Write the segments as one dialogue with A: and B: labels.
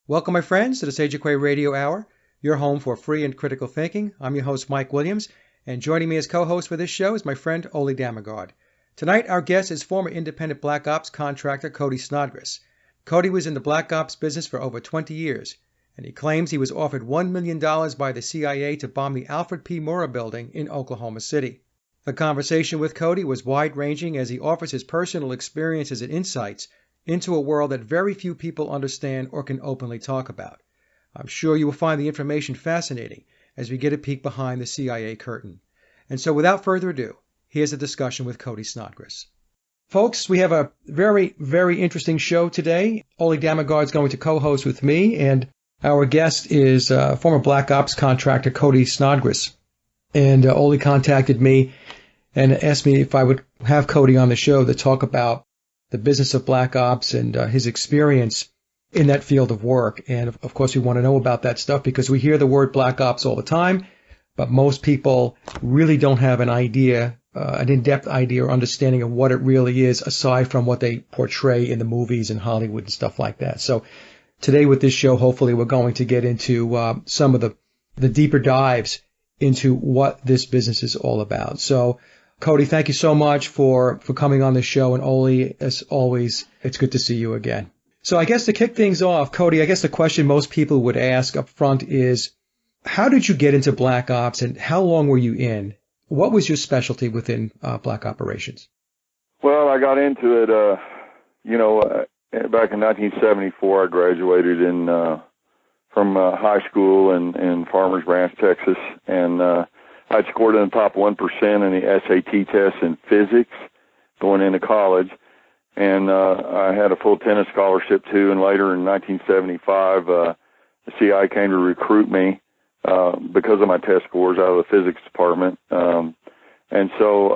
A: Welcome, my friends, to the Sage of Quay Radio Hour, your home for free and critical thinking. I'm your host, Mike Williams, and joining me as co-host for this show is my friend, Ole Damagard. Tonight, our guest is former independent Black Ops contractor Cody Snodgres. Cody was in the Black Ops business for over 20 years, and he claims he was offered $1 million by the CIA to bomb the Alfred P. Murrah Building in Oklahoma City. The conversation with Cody was wide-ranging as he offers his personal experiences and insights into a world that very few people understand or can openly talk about. I'm sure you will find the information fascinating as we get a peek behind the CIA curtain. And so without further ado, here's a discussion with Cody Snodgres. Folks, we have a very, very interesting show today. Ole Damagard is going to co-host with me, and our guest is former Black Ops contractor Cody Snodgres. And Ole contacted me and asked me if I would have Cody on the show to talk about the business of Black Ops and his experience in that field of work. And of course, we want to know about that stuff because we hear the word Black Ops all the time, but most people really don't have an idea, an in-depth idea or understanding of what it really is, aside from what they portray in the movies and Hollywood and stuff like that. So today with this show, hopefully we're going to get into some of the deeper dives into what this business is all about. So Cody, thank you so much for coming on the show. And Ole, as always, it's good to see you again. So I guess to kick things off, Cody, I guess the question most people would ask up front is, how did you get into Black Ops and how long were you in? What was your specialty within Black Operations?
B: Well, I got into it, back in 1974. I graduated from high school in Farmers Branch, Texas, and I'd scored in the top 1% in the SAT test in physics going into college. And I had a full tennis scholarship, too. And later in 1975, the CIA came to recruit me because of my test scores out of the physics department. And so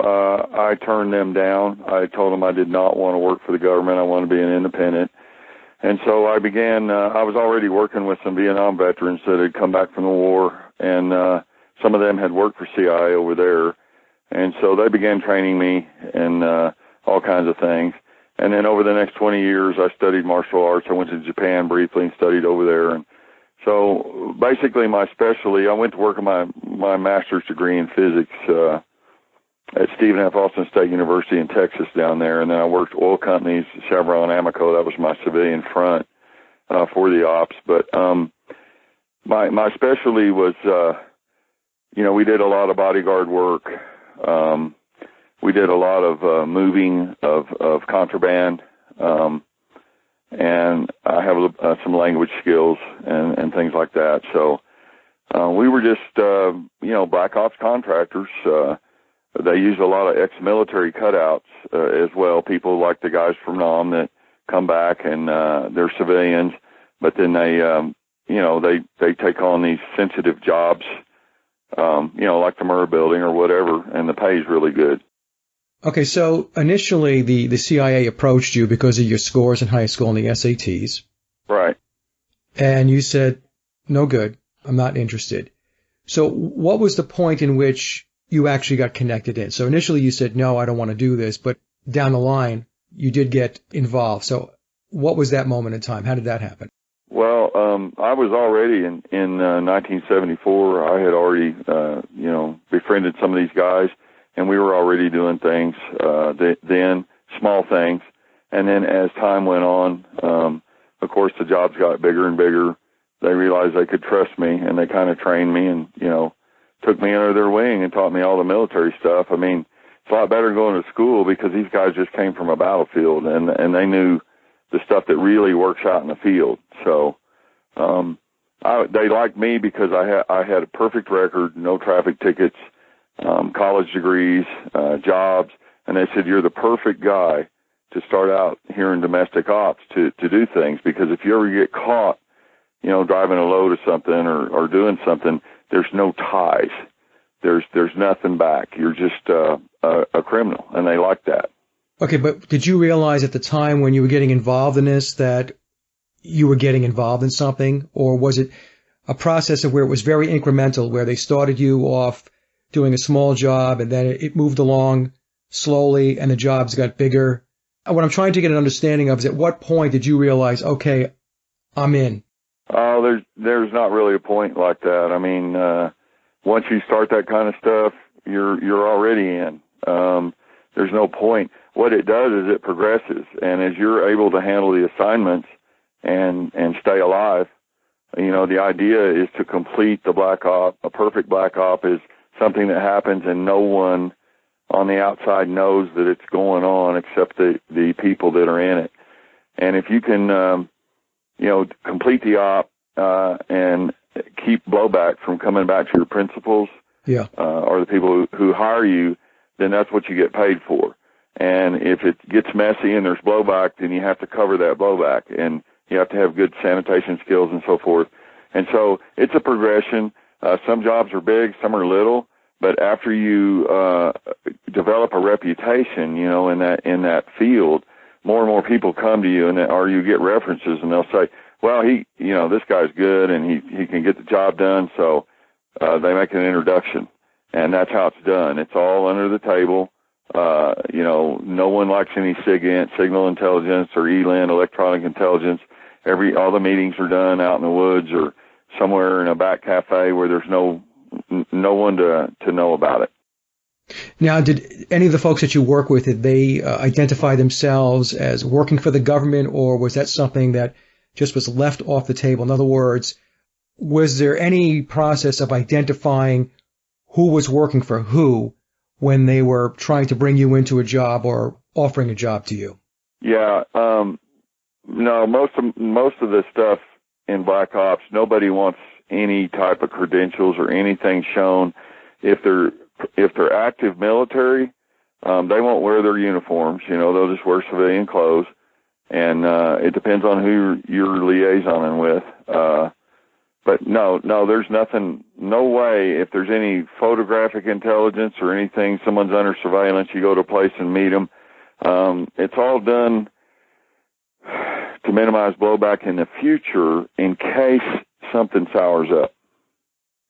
B: I turned them down. I told them I did not want to work for the government. I wanted to be an independent. And so I began, I was already working with some Vietnam veterans that had come back from the war. And some of them had worked for CIA over there, and so they began training me in all kinds of things. And then over the next 20 years, I studied martial arts. I went to Japan briefly and studied over there. And so basically my specialty, I went to work on my master's degree in physics at Stephen F. Austin State University in Texas down there. And then I worked oil companies, Chevron, Amoco. That was my civilian front for the ops. But my specialty was... we did a lot of bodyguard work. We did a lot of moving of contraband, and I have some language skills and things like that. So we were just, Black Ops contractors. They use a lot of ex-military cutouts as well. People like the guys from Nam that come back and they're civilians, but then they take on these sensitive jobs. Like the Murrah Building or whatever, and the pay is really good.
A: Okay, so initially the CIA approached you because of your scores in high school and the SATs.
B: Right.
A: And you said, no good, I'm not interested. So what was the point in which you actually got connected in? So initially you said, no, I don't want to do this, but down the line you did get involved. So what was that moment in time? How did that happen?
B: Well, I was already in 1974. I had already, befriended some of these guys, and we were already doing things then, small things. And then as time went on, of course, the jobs got bigger and bigger. They realized they could trust me, and they kind of trained me and, took me under their wing and taught me all the military stuff. I mean, it's a lot better going to school because these guys just came from a battlefield, and they knew the stuff that really works out in the field. So they liked me because I had a perfect record, no traffic tickets, college degrees, jobs, and they said, you're the perfect guy to start out here in domestic ops to do things, because if you ever get caught, driving a load of something or doing something, there's no ties. There's nothing back. You're just a criminal, and they like that.
A: Okay, but did you realize at the time when you were getting involved in this that you were getting involved in something, or was it a process of where it was very incremental, where they started you off doing a small job and then it moved along slowly and the jobs got bigger? What I'm trying to get an understanding of is at what point did you realize, okay, I'm in?
B: Oh, there's not really a point like that. I mean, once you start that kind of stuff, you're already in. There's no point. What it does is it progresses, and as you're able to handle the assignments and stay alive, the idea is to complete the black op. A perfect black op is something that happens and no one on the outside knows that it's going on except the people that are in it. And if you can, complete the op and keep blowback from coming back to your principals, or the people who hire you, then that's what you get paid for. And if it gets messy and there's blowback, then you have to cover that blowback, and you have to have good sanitation skills and so forth. And so it's a progression. Some jobs are big, some are little, but after you develop a reputation, in that field, more and more people come to you, or you get references, and they'll say, well, this guy's good, and he can get the job done, so they make an introduction, and that's how it's done. It's all under the table. No one likes any signal intelligence or ELIN, electronic intelligence. All the meetings are done out in the woods or somewhere in a back cafe where there's no one to know about it.
A: Now, did any of the folks that you work with, did they identify themselves as working for the government, or was that something that just was left off the table? In other words, was there any process of identifying who was working for who when they were trying to bring you into a job or offering a job to you?
B: Yeah, no, most of the stuff in Black Ops, nobody wants any type of credentials or anything shown. If they're active military, they won't wear their uniforms. They'll just wear civilian clothes, and it depends on who you're liaisoning with. But no, there's nothing, no way. If there's any photographic intelligence or anything, someone's under surveillance, you go to a place and meet them. It's all done to minimize blowback in the future in case something sours up.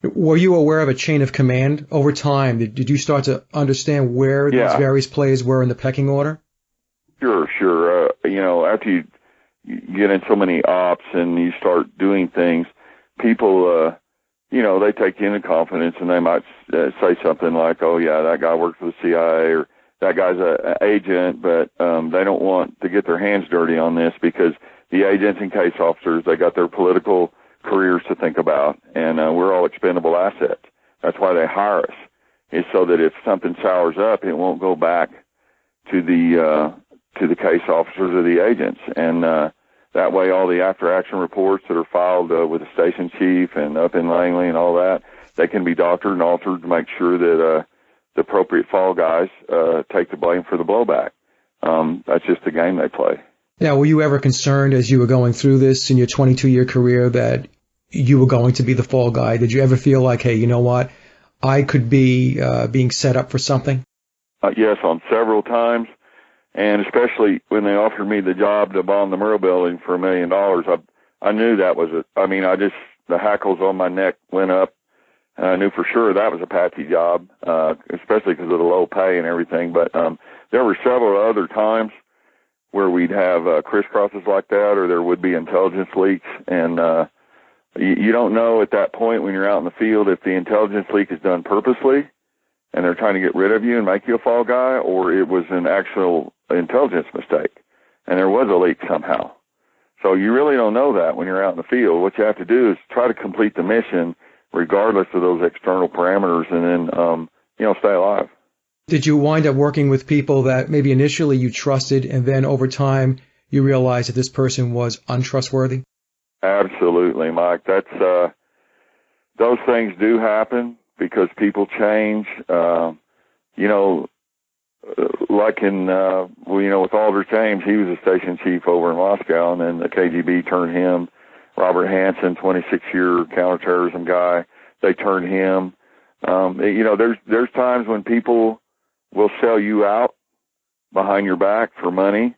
A: Were you aware of a chain of command over time? Did you start to understand where these various players were in the pecking order?
B: Sure. After you get in so many ops and you start doing things, people, they take you into confidence, and they might say something like, oh, yeah, that guy worked for the CIA, or that guy's an agent, but they don't want to get their hands dirty on this because the agents and case officers, they got their political careers to think about, and we're all expendable assets. That's why they hire us, is so that if something sours up, it won't go back to the case officers or the agents. And that way all the after-action reports that are filed with the station chief and up in Langley and all that, they can be doctored and altered to make sure that the appropriate fall guys take the blame for the blowback. That's just the game they play.
A: Now, were you ever concerned as you were going through this in your 22-year career that you were going to be the fall guy? Did you ever feel like, hey, you know what, I could be being set up for something?
B: Yes, on several times, and especially when they offered me the job to bomb the Murrah Building for $1 million, I knew that was it. I mean, the hackles on my neck went up, and I knew for sure that was a patsy job, especially because of the low pay and everything. But there were several other times where we'd have crisscrosses like that, or there would be intelligence leaks, and you don't know at that point when you're out in the field if the intelligence leak is done purposely and they're trying to get rid of you and make you a fall guy, or it was an actual intelligence mistake and there was a leak somehow. So you really don't know that when you're out in the field. What you have to do is try to complete the mission regardless of those external parameters, and then stay alive.
A: Did you wind up working with people that maybe initially you trusted, and then over time you realized that this person was untrustworthy?
B: Absolutely, Mike. That's those things do happen because people change. Like in with Aldrich James, he was a station chief over in Moscow, and then the KGB turned him. Robert Hansen, 26-year counterterrorism guy, they turned him. There's times when people will sell you out behind your back for money.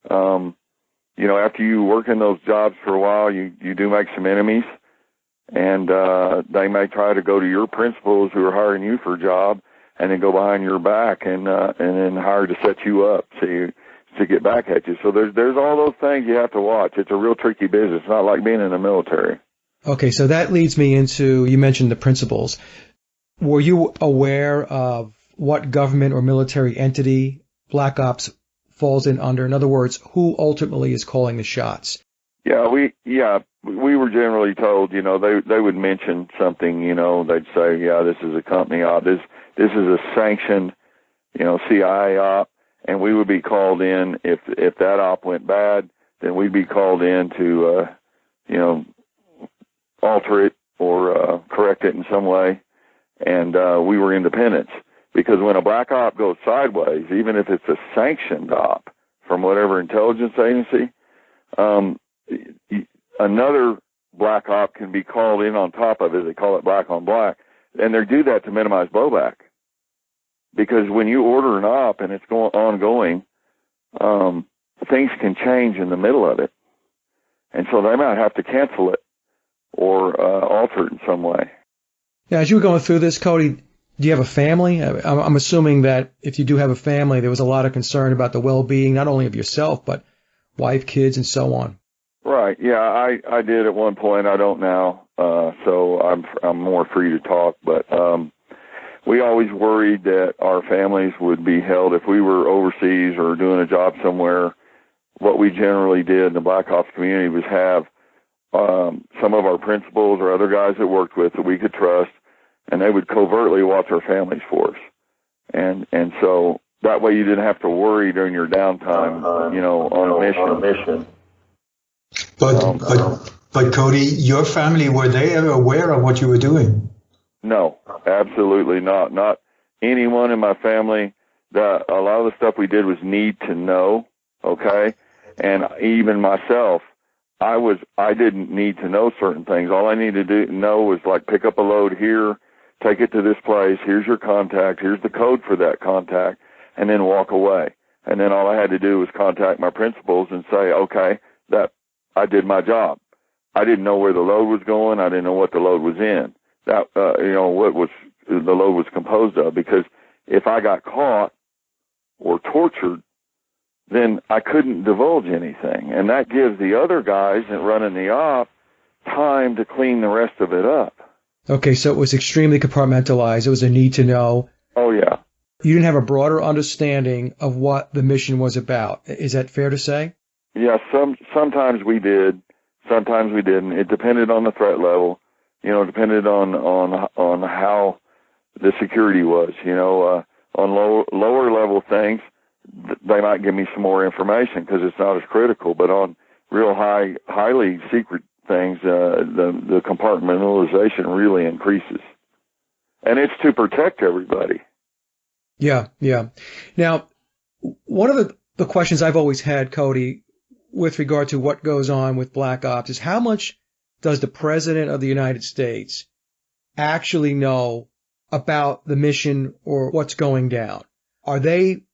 B: After you work in those jobs for a while, you do make some enemies, and they may try to go to your principals who are hiring you for a job and then go behind your back and then hire to set you up to get back at you. So there's all those things you have to watch. It's a real tricky business. It's not like being in the military.
A: Okay, so that leads me into, you mentioned the principles. Were you aware of what government or military entity Black Ops falls in under? In other words, who ultimately is calling the shots?
B: Yeah, we were generally told, they would mention something, they'd say, yeah, this is a company op, this is a sanctioned, CIA op, and we would be called in if that op went bad, then we'd be called in to, alter it or correct it in some way, and we were independents. Because when a black op goes sideways, even if it's a sanctioned op from whatever intelligence agency, another black op can be called in on top of it. They call it black on black, and they do that to minimize blowback. Because when you order an op and it's ongoing, things can change in the middle of it, and so they might have to cancel it or alter it in some way.
A: Yeah, as you were going through this, Cody, do you have a family? I'm assuming that if you do have a family, there was a lot of concern about the well-being, not only of yourself, but wife, kids, and so on.
B: Right. Yeah, I did at one point. I don't now. So I'm more free to talk. But we always worried that our families would be held if we were overseas or doing a job somewhere. What we generally did in the Black Ops community was have some of our principals or other guys that worked with that we could trust, and they would covertly watch our families for us. And so that way you didn't have to worry during your downtime, on a mission.
C: But Cody, your family, were they ever aware of what you were doing?
B: No, absolutely not. Not anyone in my family. A lot of the stuff we did was need to know, okay? And even myself, I didn't need to know certain things. All I needed to know was like pick up a load here, take it to this place, here's your contact, here's the code for that contact, and then walk away. And then all I had to do was contact my principals and say, okay, that I did my job. I didn't know where the load was going. I didn't know what the load was in. That, what was the load was composed of. Because if I got caught or tortured, then I couldn't divulge anything. And that gives the other guys that running the op time to clean the rest of it up.
A: Okay, so it was extremely compartmentalized. It was a need to know.
B: Oh, yeah.
A: You didn't have a broader understanding of what the mission was about. Is that fair to say?
B: Yeah, sometimes we did, sometimes we didn't. It depended on the threat level. It depended on how the security was. On lower level things, they might give me some more information because it's not as critical. But on real highly secret things, the compartmentalization really increases, and it's to protect everybody.
A: Yeah. Now, one of the questions I've always had, Cody, with regard to what goes on with Black Ops is how much does the President of the United States actually know about the mission or what's going down? Are they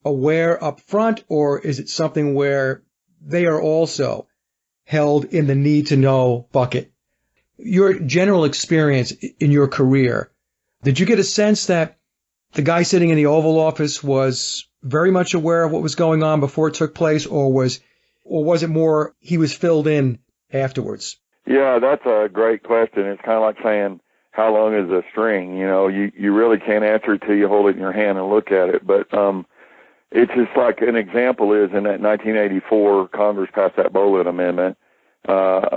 A: aware up front, or is it something where they are also held in the need to know bucket? Your general experience in your career, did you get a sense that the guy sitting in the Oval Office was very much aware of what was going on before it took place, or was it more he was filled in afterwards?
B: Yeah, that's a great question. It's kind of like saying, how long is a string? You really can't answer it till you hold it in your hand and look at it. But it's just like an example is in that 1984, Congress passed that Bolin Amendment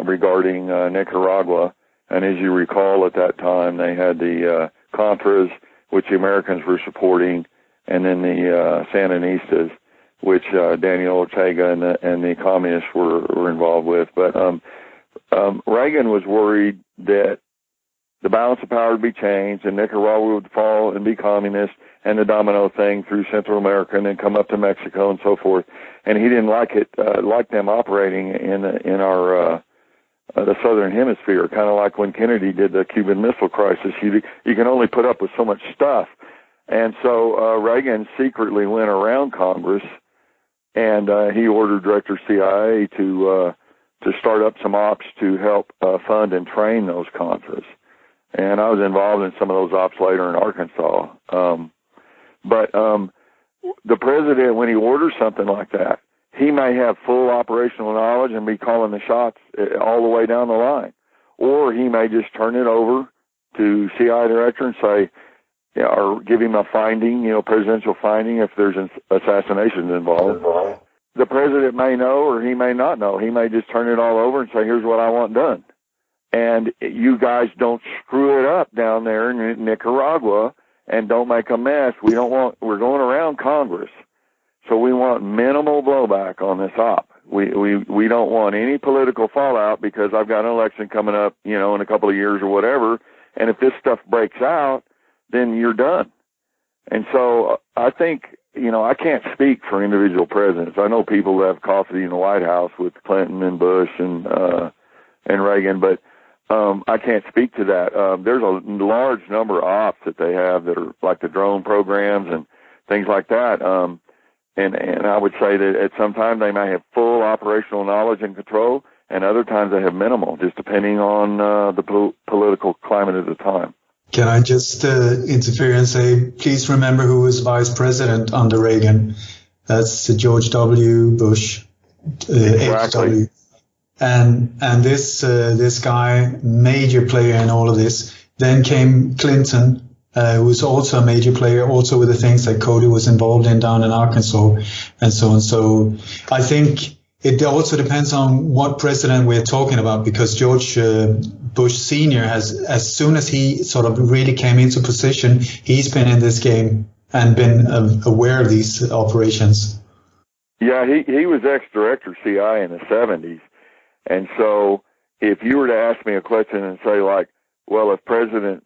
B: regarding Nicaragua. And as you recall, at that time, they had the Contras, which the Americans were supporting, and then the Sandinistas, which Daniel Ortega and the communists were involved with. But Reagan was worried that the balance of power would be changed and Nicaragua would fall and be communist, and the domino thing through Central America and then come up to Mexico and so forth. And he didn't like them operating in our the Southern Hemisphere, kind of like when Kennedy did the Cuban Missile Crisis. You can only put up with so much stuff. And so Reagan secretly went around Congress, and he ordered Director CIA to start up some ops to help fund and train those Contras. And I was involved in some of those ops later in Arkansas. But the president, when he orders something like that, he may have full operational knowledge and be calling the shots all the way down the line. or he may just turn it over to CIA director and say, or give him a finding, presidential finding if there's an assassination involved. The president may know or he may not know. He may just turn it all over and say, here's what I want done. And you guys don't screw it up down there in Nicaragua and don't make a mess. We're going around Congress. So we want minimal blowback on this op. We don't want any political fallout because I've got an election coming up, in a couple of years or whatever. And if this stuff breaks out, then you're done. And so I think, I can't speak for individual presidents. I know people have coffee in the White House with Clinton and Bush and Reagan, but I can't speak to that. There's a large number of ops that they have that are like the drone programs and things like that. And I would say that at some time they may have full operational knowledge and control, and other times they have minimal, just depending on the political climate at the time.
C: Can I just interfere and say, please remember who was vice president under Reagan? That's George W. Bush,
B: Exactly.
C: HW. And this guy, major player in all of this. Then came Clinton, who was also a major player, also with the things that Cody was involved in down in Arkansas and so on. So I think it also depends on what president we're talking about, because George Bush Sr. has, as soon as he sort of really came into position, he's been in this game and been aware of these operations.
B: Yeah, he was ex-director CIA in the 70s. And so if you were to ask me a question and say, like, well, if President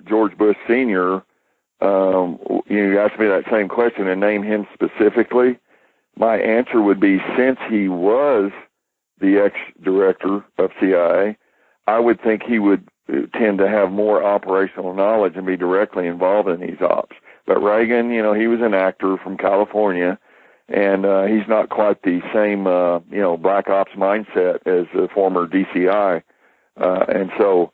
B: George Bush Sr., you asked me that same question and name him specifically, my answer would be, since he was the ex-director of CIA, I would think he would tend to have more operational knowledge and be directly involved in these ops. But Reagan, he was an actor from California, and he's not quite the same, black ops mindset as the former DCI. And so,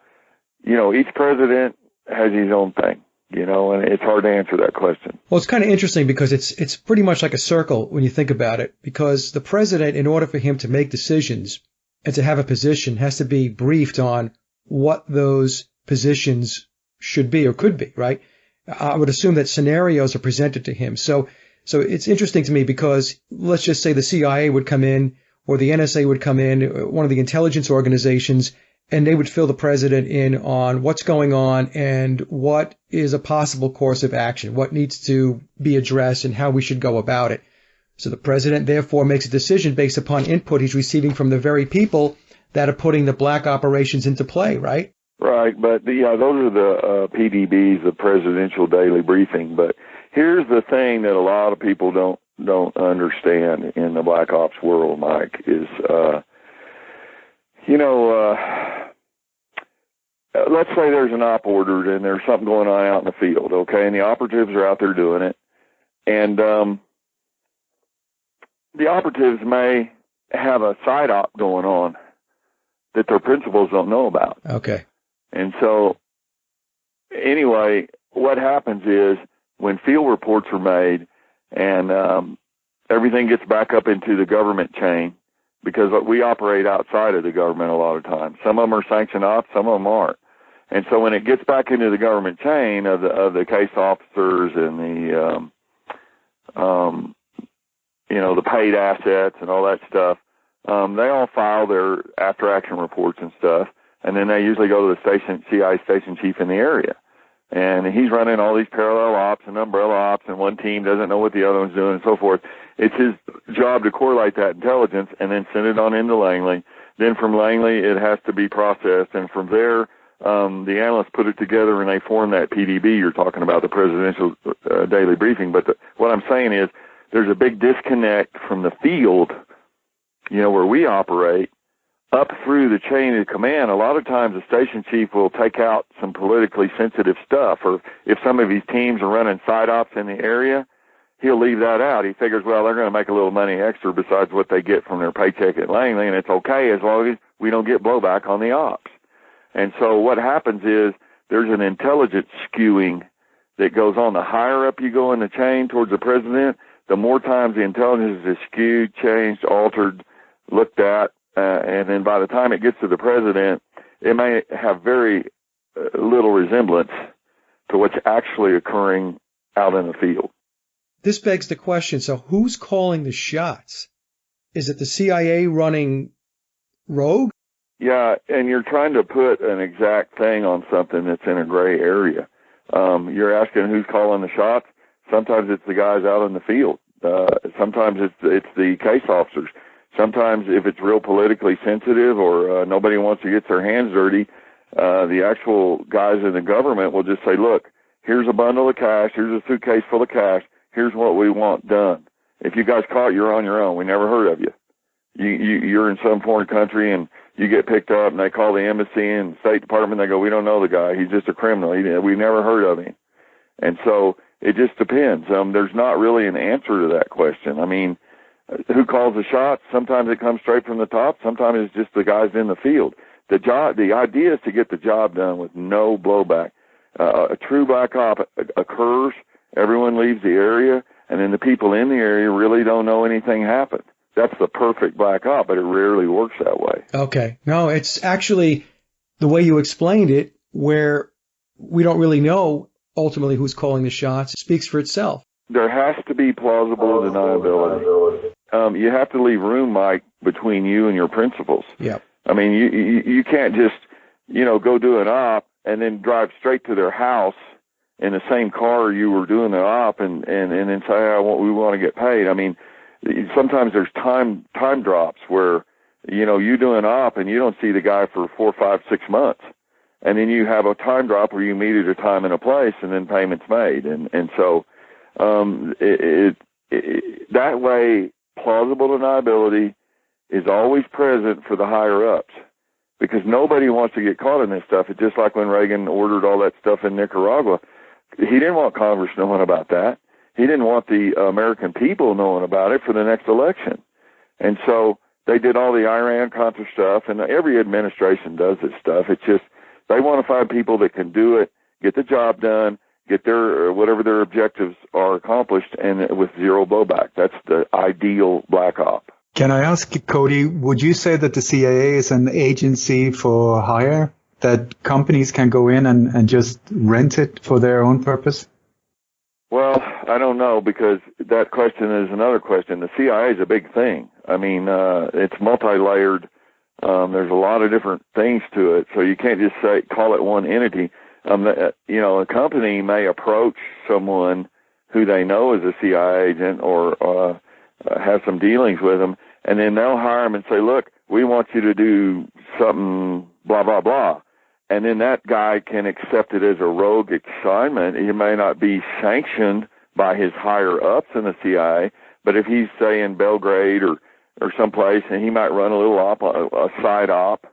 B: each president has his own thing. And it's hard to answer that question.
A: Well, it's kind of interesting because it's pretty much like a circle when you think about it, because the president, in order for him to make decisions and to have a position, has to be briefed on what those positions should be or could be, right? I would assume that scenarios are presented to him. So it's interesting to me because let's just say the CIA would come in or the NSA would come in, one of the intelligence organizations, and they would fill the president in on what's going on and what is a possible course of action, what needs to be addressed and how we should go about it. So the president therefore makes a decision based upon input he's receiving from the very people that are putting the black operations into play, right?
B: Right, but those are the PDBs, the Presidential Daily Briefing. But here's the thing that a lot of people don't understand in the black ops world, Mike, is let's say there's an op ordered and there's something going on out in the field, okay, and the operatives are out there doing it, and the operatives may have a side op going on that their principals don't know about.
A: Okay.
B: And so, anyway, what happens is when field reports are made and everything gets back up into the government chain, because we operate outside of the government a lot of times. Some of them are sanctioned ops, some of them aren't. And so when it gets back into the government chain of the case officers and the paid assets and all that stuff, they all file their after-action reports and stuff, and then they usually go to the CIA station chief in the area. And he's running all these parallel ops and umbrella ops, and one team doesn't know what the other one's doing and so forth. It's his job to correlate that intelligence and then send it on into Langley. Then from Langley, it has to be processed, and from there, the analysts put it together and they form that PDB you're talking about, the Presidential Daily Briefing. But what I'm saying is there's a big disconnect from the field, where we operate, up through the chain of command. A lot of times the station chief will take out some politically sensitive stuff, or if some of his teams are running side ops in the area, he'll leave that out. He figures, well, they're going to make a little money extra besides what they get from their paycheck at Langley, and it's okay as long as we don't get blowback on the ops. And so what happens is there's an intelligence skewing that goes on. The higher up you go in the chain towards the president, the more times the intelligence is skewed, changed, altered, looked at, and then by the time it gets to the president, it may have very little resemblance to what's actually occurring out in the field.
A: This begs the question, so who's calling the shots? Is it the CIA running rogue?
B: Yeah, and you're trying to put an exact thing on something that's in a gray area. You're asking who's calling the shots. Sometimes it's the guys out in the field. Sometimes it's the case officers. Sometimes if it's real politically sensitive or nobody wants to get their hands dirty, the actual guys in the government will just say, look, here's a bundle of cash, here's a suitcase full of cash, here's what we want done. If you guys caught, you're on your own. We never heard of you. You're in some foreign country and you get picked up and they call the embassy and State Department. They go, we don't know the guy. He's just a criminal. We never heard of him. And so it just depends. There's not really an answer to that question. I mean, who calls the shots? Sometimes it comes straight from the top. Sometimes it's just the guys in the field. The idea is to get the job done with no blowback. A true black op occurs. Everyone leaves the area, and then the people in the area really don't know anything happened. That's the perfect black op, but it rarely works that way.
A: Okay. No, it's actually the way you explained it, where we don't really know ultimately who's calling the shots. It speaks for itself. There
B: has to be plausible deniability. You have to leave room, Mike, between you and your principals.
A: Yeah.
B: I mean, you can't just, go do an op and then drive straight to their house in the same car you were doing the op and then say, we want to get paid. I mean, sometimes there's time drops where, you do an op and you don't see the guy for 4, 5, 6 months. And then you have a time drop where you meet at a time and a place and then payment's made. And so, that way, plausible deniability is always present for the higher ups because nobody wants to get caught in this stuff. It's just like when Reagan ordered all that stuff in Nicaragua. He didn't want Congress knowing about that. He didn't want the American people knowing about it for the next election. And so they did all the Iran-Contra stuff, and every administration does this stuff. It's just they want to find people that can do it, get the job done, get their whatever their objectives are accomplished, and with zero blowback. That's the ideal black op.
C: Can I ask, Cody, would you say that the CIA is an agency for hire, that companies can go in and just rent it for their own purpose?
B: Well, I don't know, because that question is another question. The CIA is a big thing. I mean, it's multi-layered. There's a lot of different things to it, so you can't just call it one entity. A company may approach someone who they know is a CIA agent or have some dealings with them, and then they'll hire them and say, look, we want you to do something, blah, blah, blah. And then that guy can accept it as a rogue assignment. He may not be sanctioned by his higher-ups in the CIA, but if he's, say, in Belgrade or someplace, and he might run a little op, a side op,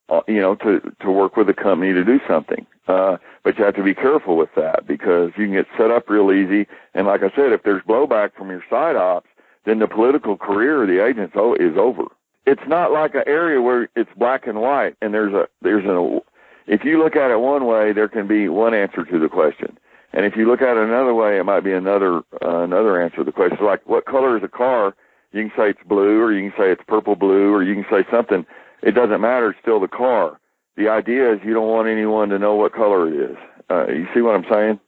B: to work with a company to do something. But you have to be careful with that because you can get set up real easy. And like I said, if there's blowback from your side ops, then the political career of the agent is over. It's not like an area where it's black and white, and if you look at it one way, there can be one answer to the question. And if you look at it another way, it might be another answer to the question. So like, what color is a car? You can say it's blue, or you can say it's purple blue, or you can say something. It doesn't matter. It's still the car. The idea is you don't want anyone to know what color it is. You see what I'm saying?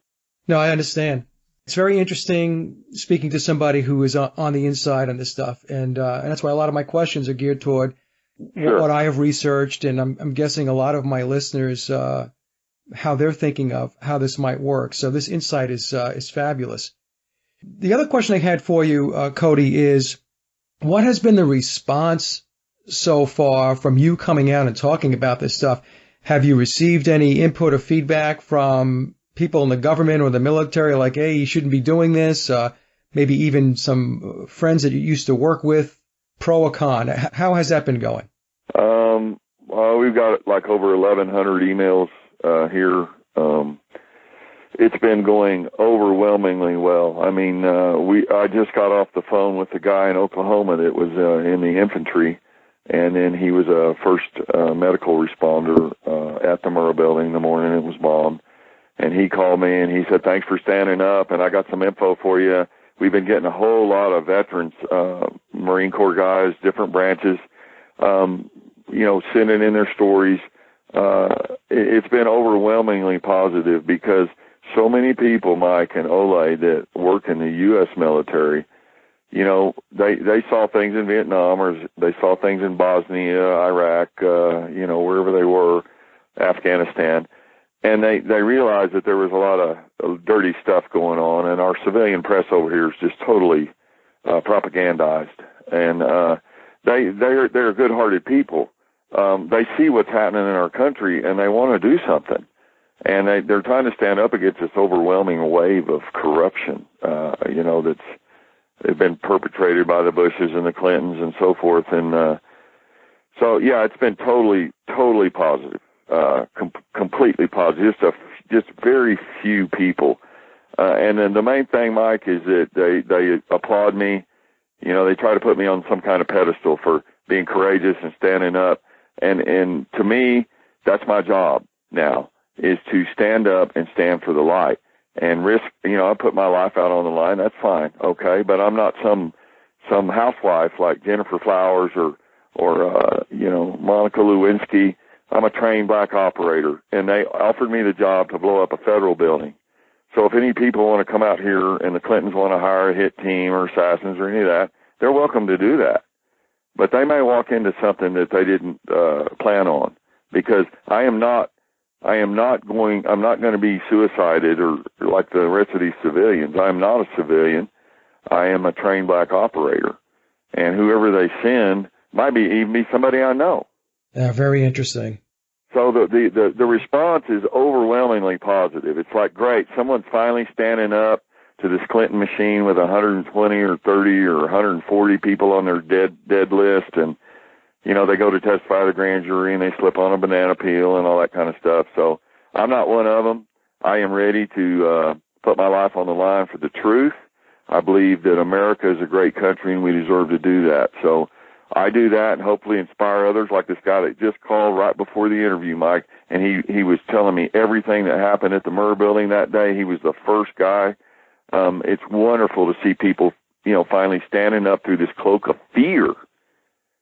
A: No, I understand. It's very interesting speaking to somebody who is on the inside on this stuff. And that's why a lot of my questions are geared toward what I have researched, and I'm guessing a lot of my listeners, how they're thinking of how this might work. So this insight is fabulous. The other question I had for you, Cody, is what has been the response so far from you coming out and talking about this stuff? Have you received any input or feedback from people in the government or the military, like, hey, you shouldn't be doing this? Maybe even some friends that you used to work with, pro or con? How has that been going?
B: We've got like over 1,100 emails here. It's been going overwhelmingly well. I mean, I just got off the phone with the guy in Oklahoma that was in the infantry, and then he was a first medical responder at the Murrah Building the morning it was bombed. And he called me and he said, thanks for standing up, and I got some info for you. We've been getting a whole lot of veterans, Marine Corps guys, different branches, sending in their stories. it's been overwhelmingly positive because so many people, Mike and Ole, that work in the U.S. military, they saw things in Vietnam or they saw things in Bosnia, Iraq, wherever they were, Afghanistan, and they realized that there was a lot of dirty stuff going on, and our civilian press over here is just totally propagandized, and they're good-hearted people. They see what's happening in our country, and they want to do something. And they're trying to stand up against this overwhelming wave of corruption, that's been perpetrated by the Bushes and the Clintons and so forth. And so, yeah, it's been totally positive, completely positive. Just very few people. And then the main thing, Mike, is that they applaud me. They try to put me on some kind of pedestal for being courageous and standing up. And to me, that's my job now, is to stand up and stand for the light and risk. I put my life out on the line. That's fine. Okay. But I'm not some housewife like Jennifer Flowers or Monica Lewinsky. I'm a trained black operator, and they offered me the job to blow up a federal building. So if any people want to come out here and the Clintons want to hire a hit team or assassins or any of that, they're welcome to do that. But they may walk into something that they didn't plan on, because I'm not going to be suicided or like the rest of these civilians. I'm not a civilian. I am a trained black operator, and whoever they send might even be somebody I know.
A: Yeah, very interesting.
B: So the response is overwhelmingly positive. It's like, great, someone's finally standing up to this Clinton machine with 120 or 30 or 140 people on their dead list, and they go to testify to the grand jury and they slip on a banana peel and all that kind of stuff. So I'm not one of them. I am ready to put my life on the line for the truth. I believe that America is a great country and we deserve to do that. So I do that and hopefully inspire others, like this guy that just called right before the interview, Mike, and he was telling me everything that happened at the Murrah Building that day. He was the first guy. It's wonderful to see people, finally standing up through this cloak of fear,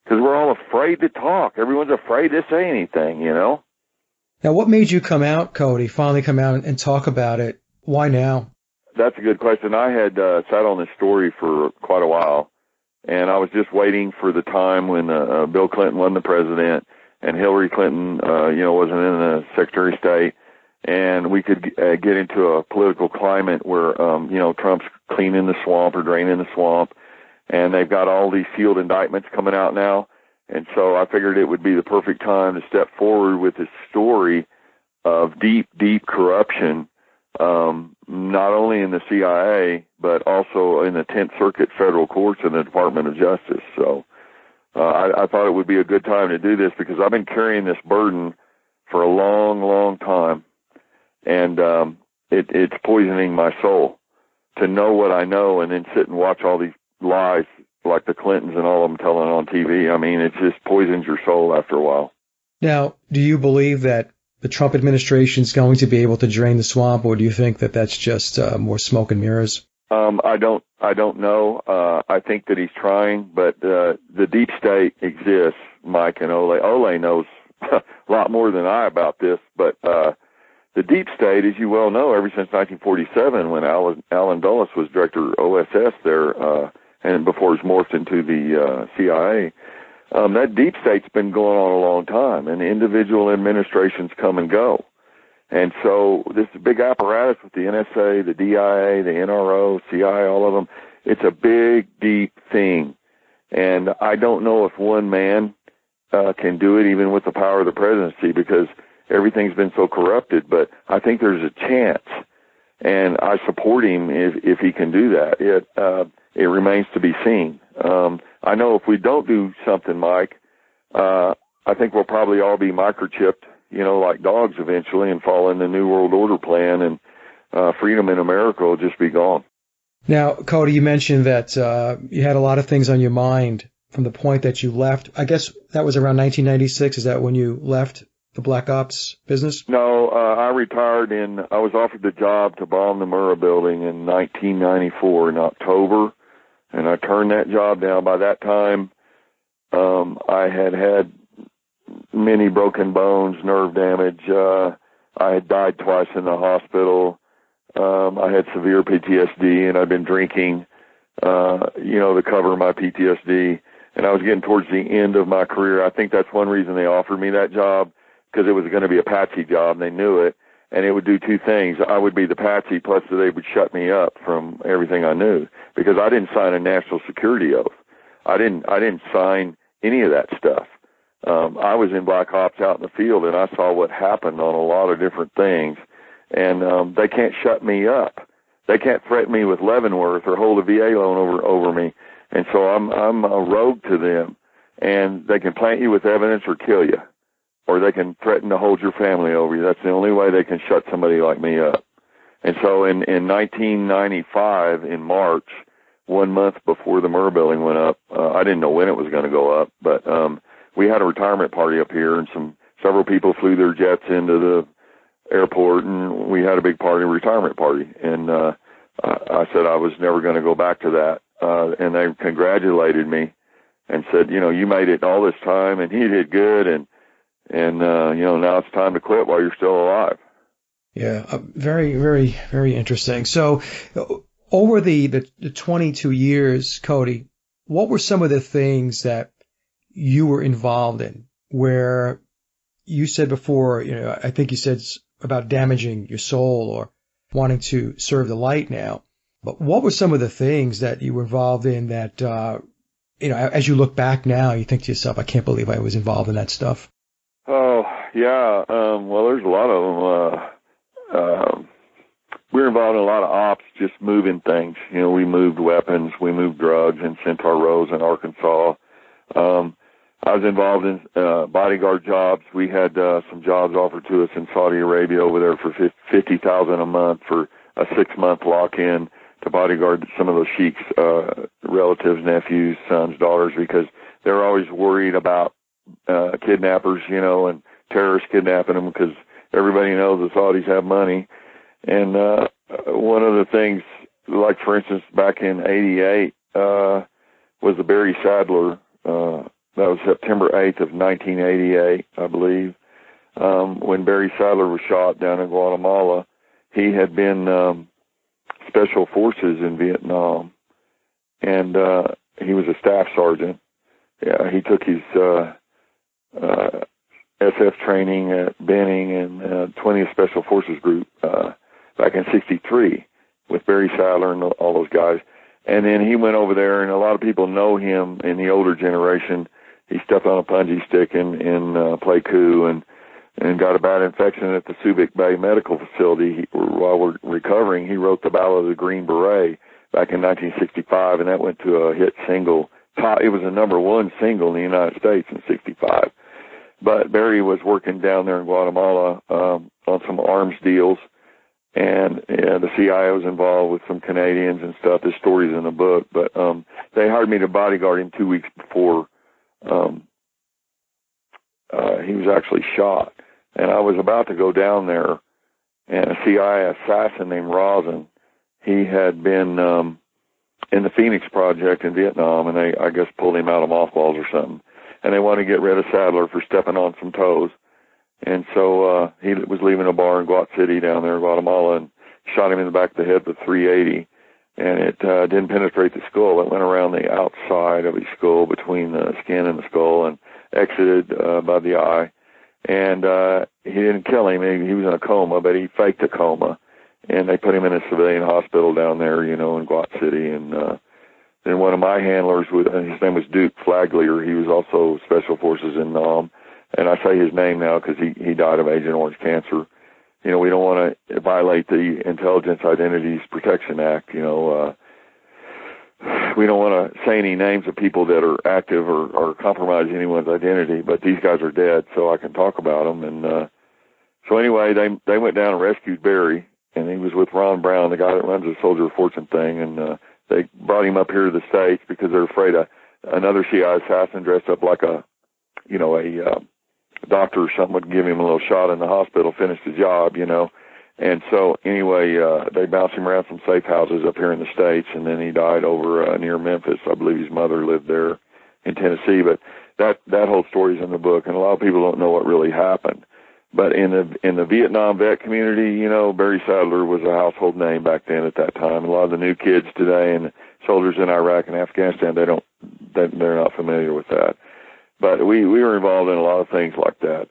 B: because we're all afraid to talk. Everyone's afraid to say anything, Now,
A: what made you come out, Cody, finally come out and talk about it? Why now?
B: That's a good question. I had sat on this story for quite a while, and I was just waiting for the time when Bill Clinton wasn't the president and Hillary Clinton, wasn't in the Secretary of State, and we could get into a political climate where, Trump's cleaning the swamp or draining the swamp, and they've got all these sealed indictments coming out now. And so I figured it would be the perfect time to step forward with this story of deep, deep corruption, not only in the CIA, but also in the 10th Circuit federal courts and the Department of Justice. So I thought it would be a good time to do this, because I've been carrying this burden for a long, long time. And it's poisoning my soul to know what I know and then sit and watch all these lies like the Clintons and all of them telling on TV. I mean, it just poisons your soul after a while. Now,
A: do you believe that the Trump administration is going to be able to drain the swamp, or do you think that that's just more smoke and mirrors?
B: I don't know. I think that he's trying, but the deep state exists, Mike and Ole. Ole knows a lot more than I about this, but the deep state, as you well know, ever since 1947, when Alan Dulles was director of OSS there, and before it was morphed into the CIA, that deep state's been going on a long time, and individual administrations come and go. And so this big apparatus with the NSA, the DIA, the NRO, CIA, all of them, it's a big, deep thing. And I don't know if one man can do it, even with the power of the presidency, because everything's been so corrupted. But I think there's a chance, and I support him if he can do that. It remains to be seen. I know if we don't do something, Mike, I think we'll probably all be microchipped, like dogs eventually, and fall in the New World Order plan, and freedom in America will just be gone.
A: Now, Cody, you mentioned that you had a lot of things on your mind from the point that you left. I guess that was around 1996. Is that when you left the Black Ops business?
B: No, I retired I was offered the job to bomb the Murrah Building in 1994 in October, and I turned that job down. By that time, I had many broken bones, nerve damage. I had died twice in the hospital. I had severe PTSD, and I'd been drinking, to cover my PTSD. And I was getting towards the end of my career. I think that's one reason they offered me that job, because it was going to be a patsy job, and they knew it. And it would do two things. I would be the patsy, plus they would shut me up from everything I knew, because I didn't sign a national security oath. I didn't sign any of that stuff. I was in Black Ops out in the field, and I saw what happened on a lot of different things. And they can't shut me up. They can't threaten me with Leavenworth or hold a VA loan over me. And so I'm a rogue to them. And they can plant you with evidence or kill you, or they can threaten to hold your family over you. That's the only way they can shut somebody like me up. And so in 1995, in March, 1 month before the Murrah Building went up, I didn't know when it was going to go up, but we had a retirement party up here, and several people flew their jets into the airport, and we had a big retirement party. And I said I was never going to go back to that. And they congratulated me and said, you made it all this time, and he did good, and now it's time to quit while you're still alive.
A: Yeah, very, very, very interesting. So over the 22 years, Cody, what were some of the things that you were involved in where you said before, I think you said about damaging your soul or wanting to serve the light now, but what were some of the things that you were involved in that, as you look back now, you think to yourself, I can't believe I was involved in that stuff?
B: Oh, yeah. Well, there's a lot of them. We were involved in a lot of ops, just moving things. We moved weapons, we moved drugs in Centaur Rose in Arkansas. I was involved in bodyguard jobs. We had some jobs offered to us in Saudi Arabia over there for $50,000 a month for a 6-month lock-in to bodyguard some of those sheiks' relatives, nephews, sons, daughters, because they're always worried about kidnappers, and terrorists kidnapping them, because everybody knows the Saudis have money. And one of the things, like for instance, back in '88, was the Barry Sadler. That was September 8th of 1988, I believe, when Barry Sadler was shot down in Guatemala. He had been Special Forces in Vietnam, and he was a staff sergeant. Yeah, he took his SF training at Benning and 20th Special Forces Group back in '63 with Barry Sadler and all those guys. And then he went over there, and a lot of people know him in the older generation. He stepped on a punji stick in Quay and got a bad infection at the Subic Bay Medical Facility. While we're recovering, he wrote the Ballad of the Green Beret back in 1965, and that went to a hit single. It was a #1 single in the United States in '65. But Barry was working down there in Guatemala on some arms deals, and the CIA was involved with some Canadians and stuff. This story's in the book, but they hired me to bodyguard him 2 weeks before he was actually shot. And I was about to go down there, and a CIA assassin named Rosin, he had been in the Phoenix Project in Vietnam, and they, I guess, pulled him out of mothballs or something. And they wanted to get rid of Sadler for stepping on some toes. And so he was leaving a bar in Guat City down there in Guatemala and shot him in the back of the head with .380. And it didn't penetrate the skull. It went around the outside of his skull, between the skin and the skull, and exited by the eye. And he didn't kill him. He was in a coma, but he faked a coma. And they put him in a civilian hospital down there, in Guat City. And then one of my handlers, his name was Duke Flaglier. He was also Special Forces in Nam. And I say his name now because he died of Agent Orange cancer. We don't want to violate the Intelligence Identities Protection Act. We don't want to say any names of people that are active or compromise anyone's identity, but these guys are dead, so I can talk about them. And so anyway, they went down and rescued Barry, and he was with Ron Brown, the guy that runs the Soldier of Fortune thing, and they brought him up here to the States because they're afraid another CIA assassin dressed up like a doctor or something would give him a little shot in the hospital, finish the job, And so anyway, they bounced him around some safe houses up here in the States, and then he died over near Memphis. I believe his mother lived there in Tennessee. But that whole story's in the book, and a lot of people don't know what really happened. But in the Vietnam vet community, you know, Barry Sadler was a household name back then at that time. A lot of the new kids today and soldiers in Iraq and Afghanistan, they're not familiar with that. But we were involved in a lot of things like that,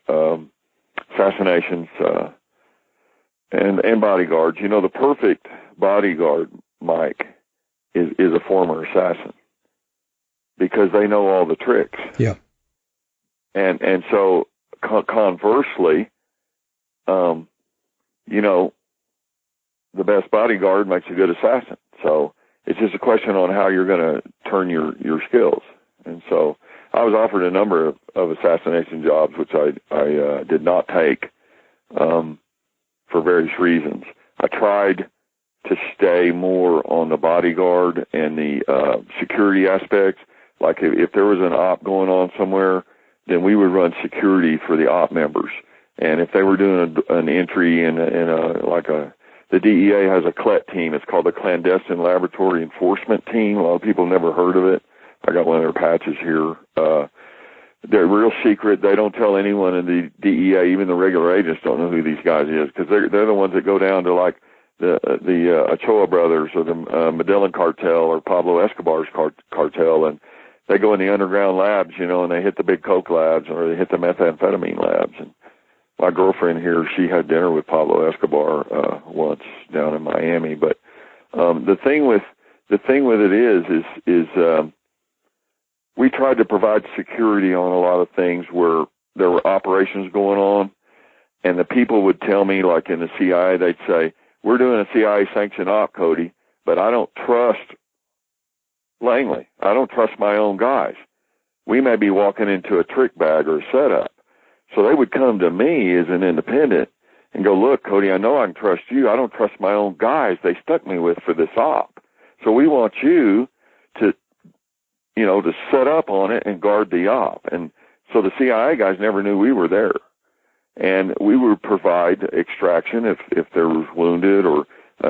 B: assassinations, and bodyguards. You know, the perfect bodyguard, Mike, is a former assassin, because they know all the tricks.
A: Yeah.
B: And so conversely, you know, the best bodyguard makes a good assassin. So it's just a question on how you're going to turn your skills. And so I was offered a number of assassination jobs, which I did not take, for various reasons. I tried to stay more on the bodyguard and the security aspects. Like if there was an op going on somewhere, then we would run security for the op members. And if they were doing an entry in the DEA has a CLET team. It's called the Clandestine Laboratory Enforcement Team. A lot of people never heard of it. I got one of their patches here. They're real secret. They don't tell anyone in the DEA. Even the regular agents don't know who these guys is, because they're the ones that go down to like the Ochoa brothers or the Medellin cartel or Pablo Escobar's cartel, and they go in the underground labs, you know, and they hit the big coke labs or they hit the methamphetamine labs. And my girlfriend here, she had dinner with Pablo Escobar once down in Miami. But the thing with it is we tried to provide security on a lot of things where there were operations going on, and the people would tell me, like in the CIA, they'd say, "We're doing a CIA-sanctioned op, Cody, but I don't trust Langley. I don't trust my own guys. We may be walking into a trick bag or a setup." So they would come to me as an independent and go, "Look, Cody, I know I can trust you. I don't trust my own guys they stuck me with for this op. So we want you to, you know, to set up on it and guard the op." And so the CIA guys never knew we were there. And we would provide extraction if there was wounded, or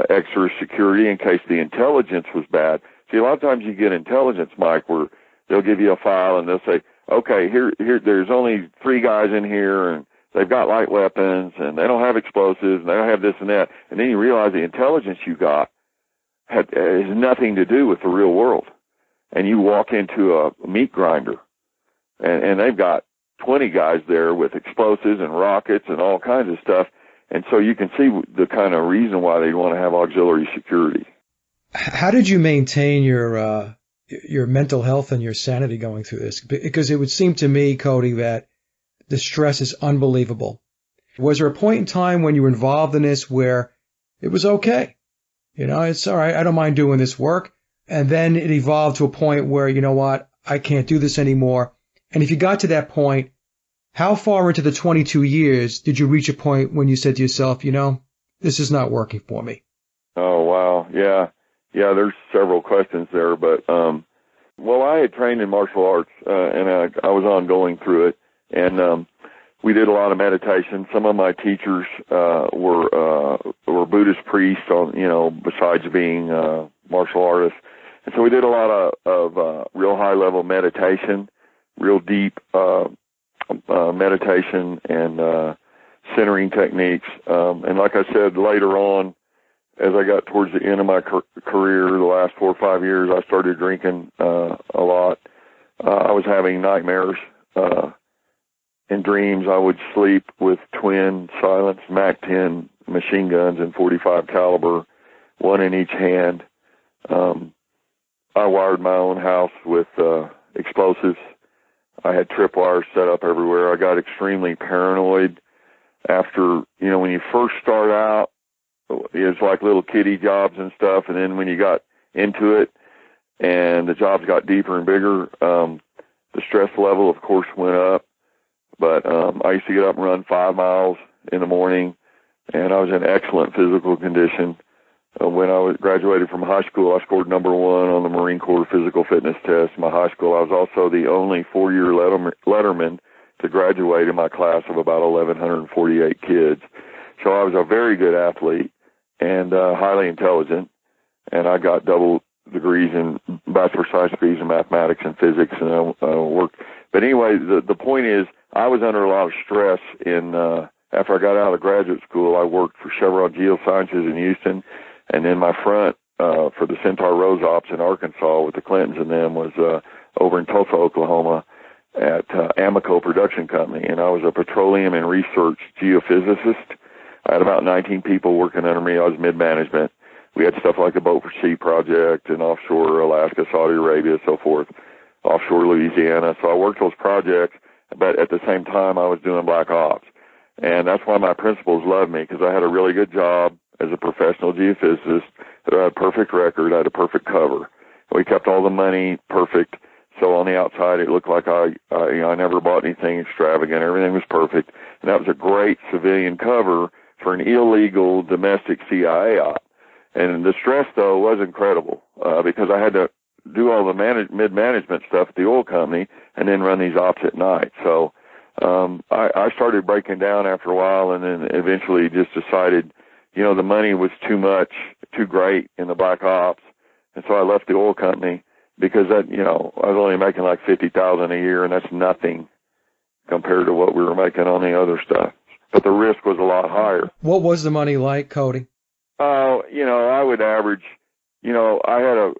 B: extra security in case the intelligence was bad. See, a lot of times you get intelligence, Mike, where they'll give you a file and they'll say, "Okay, here, there's only 3 guys in here, and they've got light weapons, and they don't have explosives, and they don't have this and that." And then you realize the intelligence you got has nothing to do with the real world. And you walk into a meat grinder, and they've got 20 guys there with explosives and rockets and all kinds of stuff. And so you can see the kind of reason why they want to have auxiliary security.
A: How did you maintain your mental health and your sanity going through this? Because it would seem to me, Cody, that the stress is unbelievable. Was there a point in time when you were involved in this where it was okay? You know, it's all right, I don't mind doing this work. And then it evolved to a point where, you know what, I can't do this anymore. And if you got to that point, how far into the 22 years did you reach a point when you said to yourself, you know, this is not working for me?
B: Oh, wow. Yeah. Yeah, there's several questions there, but, well, I had trained in martial arts, and I was ongoing through it, and we did a lot of meditation. Some of my teachers were Buddhist priests, you know, besides being martial artists. And so we did a lot of real high-level meditation, real deep meditation and centering techniques. And like I said, later on, as I got towards the end of my career, the last 4 or 5 years, I started drinking a lot. I was having nightmares and dreams. I would sleep with twin silenced MAC-10 machine guns in .45 caliber, one in each hand. I wired my own house with explosives. I had tripwires set up everywhere. I got extremely paranoid after, you know, when you first start out, it's like little kiddie jobs and stuff. And then when you got into it and the jobs got deeper and bigger, the stress level, of course, went up. But I used to get up and run 5 miles in the morning, and I was in excellent physical condition. When I graduated from high school, I scored number 1 on the Marine Corps physical fitness test in my high school. I was also the only 4-year letterman to graduate in my class of about 1,148 kids. So I was a very good athlete and highly intelligent, and I got double degrees in bachelor science degrees in mathematics and physics, and I worked But anyway, the point is, I was under a lot of stress after I got out of graduate school. I worked for Chevron Geosciences in Houston, and then my front for the Centaur Rose Ops in Arkansas with the Clintons and them was over in Tulsa, Oklahoma at Amoco Production Company, and I was a petroleum and research geophysicist. I had about 19 people working under me. I was mid-management. We had stuff like the Boat for Sea project and offshore Alaska, Saudi Arabia, so forth, offshore Louisiana. So I worked those projects, but at the same time I was doing black ops. And that's why my principals loved me, because I had a really good job as a professional geophysicist. I had a perfect record. I had a perfect cover. We kept all the money perfect. So on the outside, it looked like I never bought anything extravagant. Everything was perfect. And that was a great civilian cover for an illegal domestic CIA op. And the stress, though, was incredible because I had to do all the mid-management stuff at the oil company and then run these ops at night. So I started breaking down after a while, and then eventually just decided, the money was too much, too great in the black ops. And so I left the oil company because I was only making like $50,000 a year, and that's nothing compared to what we were making on the other stuff. But the risk was a lot higher.
A: What was the money like, Cody?
B: I would average, I had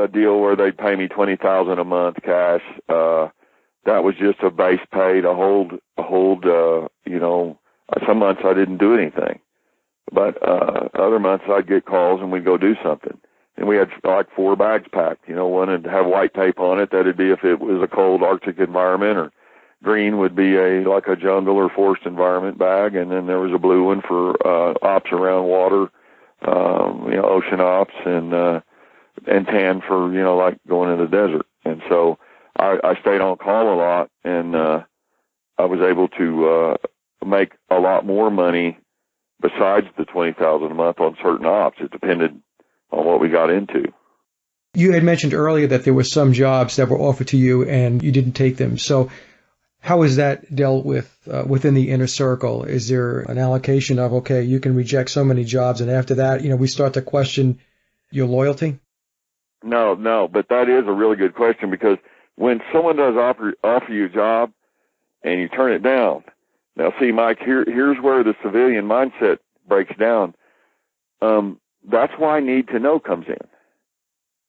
B: a deal where they'd pay me $20,000 a month cash. That was just a base pay to hold, some months I didn't do anything. But other months I'd get calls and we'd go do something. And we had like 4 bags packed. One would have white tape on it. That'd be if it was a cold Arctic environment, or green would be like a jungle or forest environment bag. And then there was a blue one for ops around water, ocean ops, and tan for, like going in the desert. And so I stayed on call a lot, and I was able to make a lot more money besides the $20,000 a month on certain ops. It depended on what we got into.
A: You had mentioned earlier that there were some jobs that were offered to you and you didn't take them. So how is that dealt with within the inner circle? Is there an allocation of, okay, you can reject so many jobs, and after that, we start to question your loyalty?
B: No, but that is a really good question, because when someone does offer you a job and you turn it down, now see, Mike, here's where the civilian mindset breaks down. That's why need to know comes in.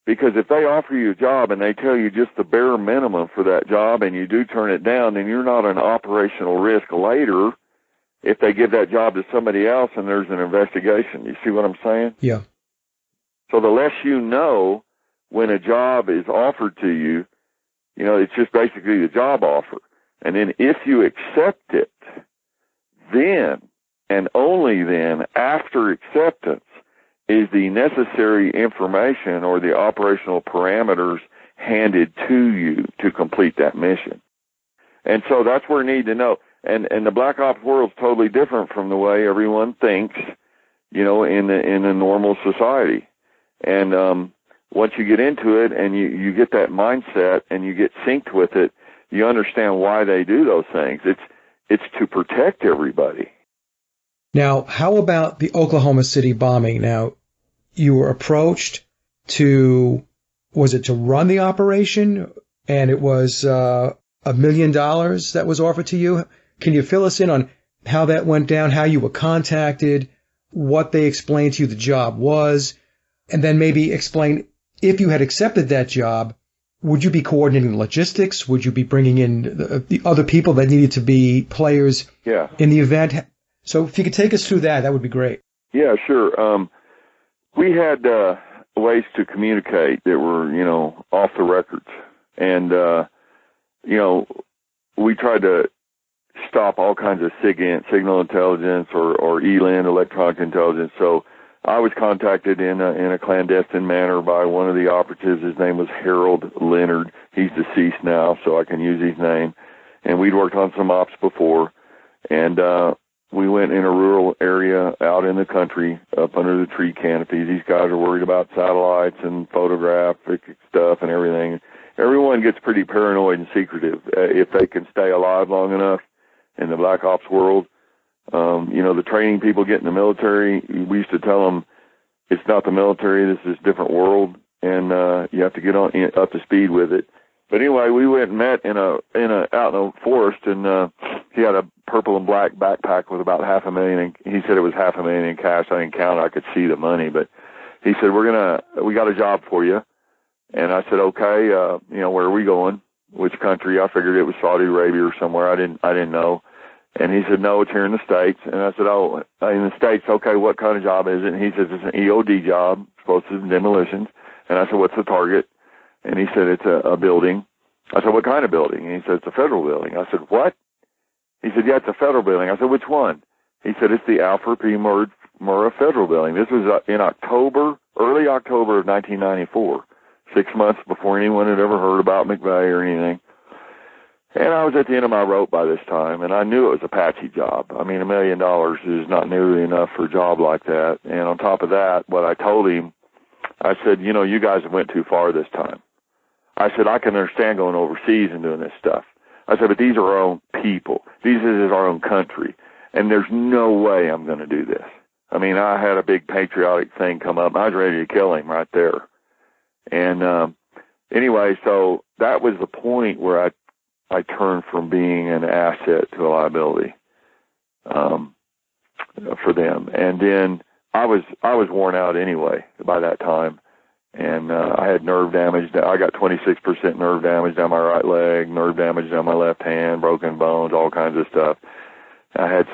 B: Because if they offer you a job and they tell you just the bare minimum for that job and you do turn it down, then you're not an operational risk later if they give that job to somebody else and there's an investigation. You see what I'm saying?
A: Yeah.
B: So the less you know when a job is offered to you, it's just basically the job offer. And then if you accept it, then and only then, after acceptance, is the necessary information or the operational parameters handed to you to complete that mission. And so that's where you need to know. And the black ops world's totally different from the way everyone thinks, in the normal society. And once you get into it and you get that mindset and you get synced with it, you understand why they do those things. It's to protect everybody.
A: Now, how about the Oklahoma City bombing? Now, you were approached was it to run the operation, and it was $1 million that was offered to you? Can you fill us in on how that went down, how you were contacted, what they explained to you the job was, and then maybe explain, if you had accepted that job, would you be coordinating logistics? Would you be bringing in the other people that needed to be players in the event? So if you could take us through that would be great.
B: Yeah, sure. We had ways to communicate that were, off the records. And, we tried to stop all kinds of signal intelligence or ELIN, electronic intelligence. So I was contacted in a clandestine manner by one of the operatives. His name was Harold Leonard. He's deceased now, so I can use his name. And we'd worked on some ops before. And we went in a rural area out in the country up under the tree canopy. These guys are worried about satellites and photographic stuff and everything. Everyone gets pretty paranoid and secretive if they can stay alive long enough in the black ops world. The training people get in the military, we used to tell them, it's not the military, this is a different world, and you have to get up to speed with it. But anyway, we went and met out in the forest, and he had a purple and black backpack with about $500,000, and he said it was $500,000 in cash. I didn't count it. I could see the money, but he said, we got a job for you. And I said, okay, where are we going? Which country? I figured it was Saudi Arabia or somewhere. I didn't know. And he said, no, it's here in the States. And I said, oh, in the States, okay, what kind of job is it? And he says, it's an EOD job, supposed to do demolitions. And I said, what's the target? And he said, it's a building. I said, what kind of building? And he said, it's a federal building. I said, what? He said, yeah, it's a federal building. I said, which one? He said, it's the Alfred P. Murrah Federal Building. This was in early October of 1994, 6 months before anyone had ever heard about McVeigh or anything. And I was at the end of my rope by this time, and I knew it was a patchy job. I mean, $1 million is not nearly enough for a job like that. And on top of that, what I told him, I said, you guys went too far this time. I said, I can understand going overseas and doing this stuff. I said, but these are our own people. This is our own country. And there's no way I'm going to do this. I mean, I had a big patriotic thing come up. I was ready to kill him right there. And anyway, so that was the point where I turned from being an asset to a liability for them. And then I was worn out anyway by that time. And I had nerve damage. I got 26% nerve damage down my right leg, nerve damage down my left hand, broken bones, all kinds of stuff. I had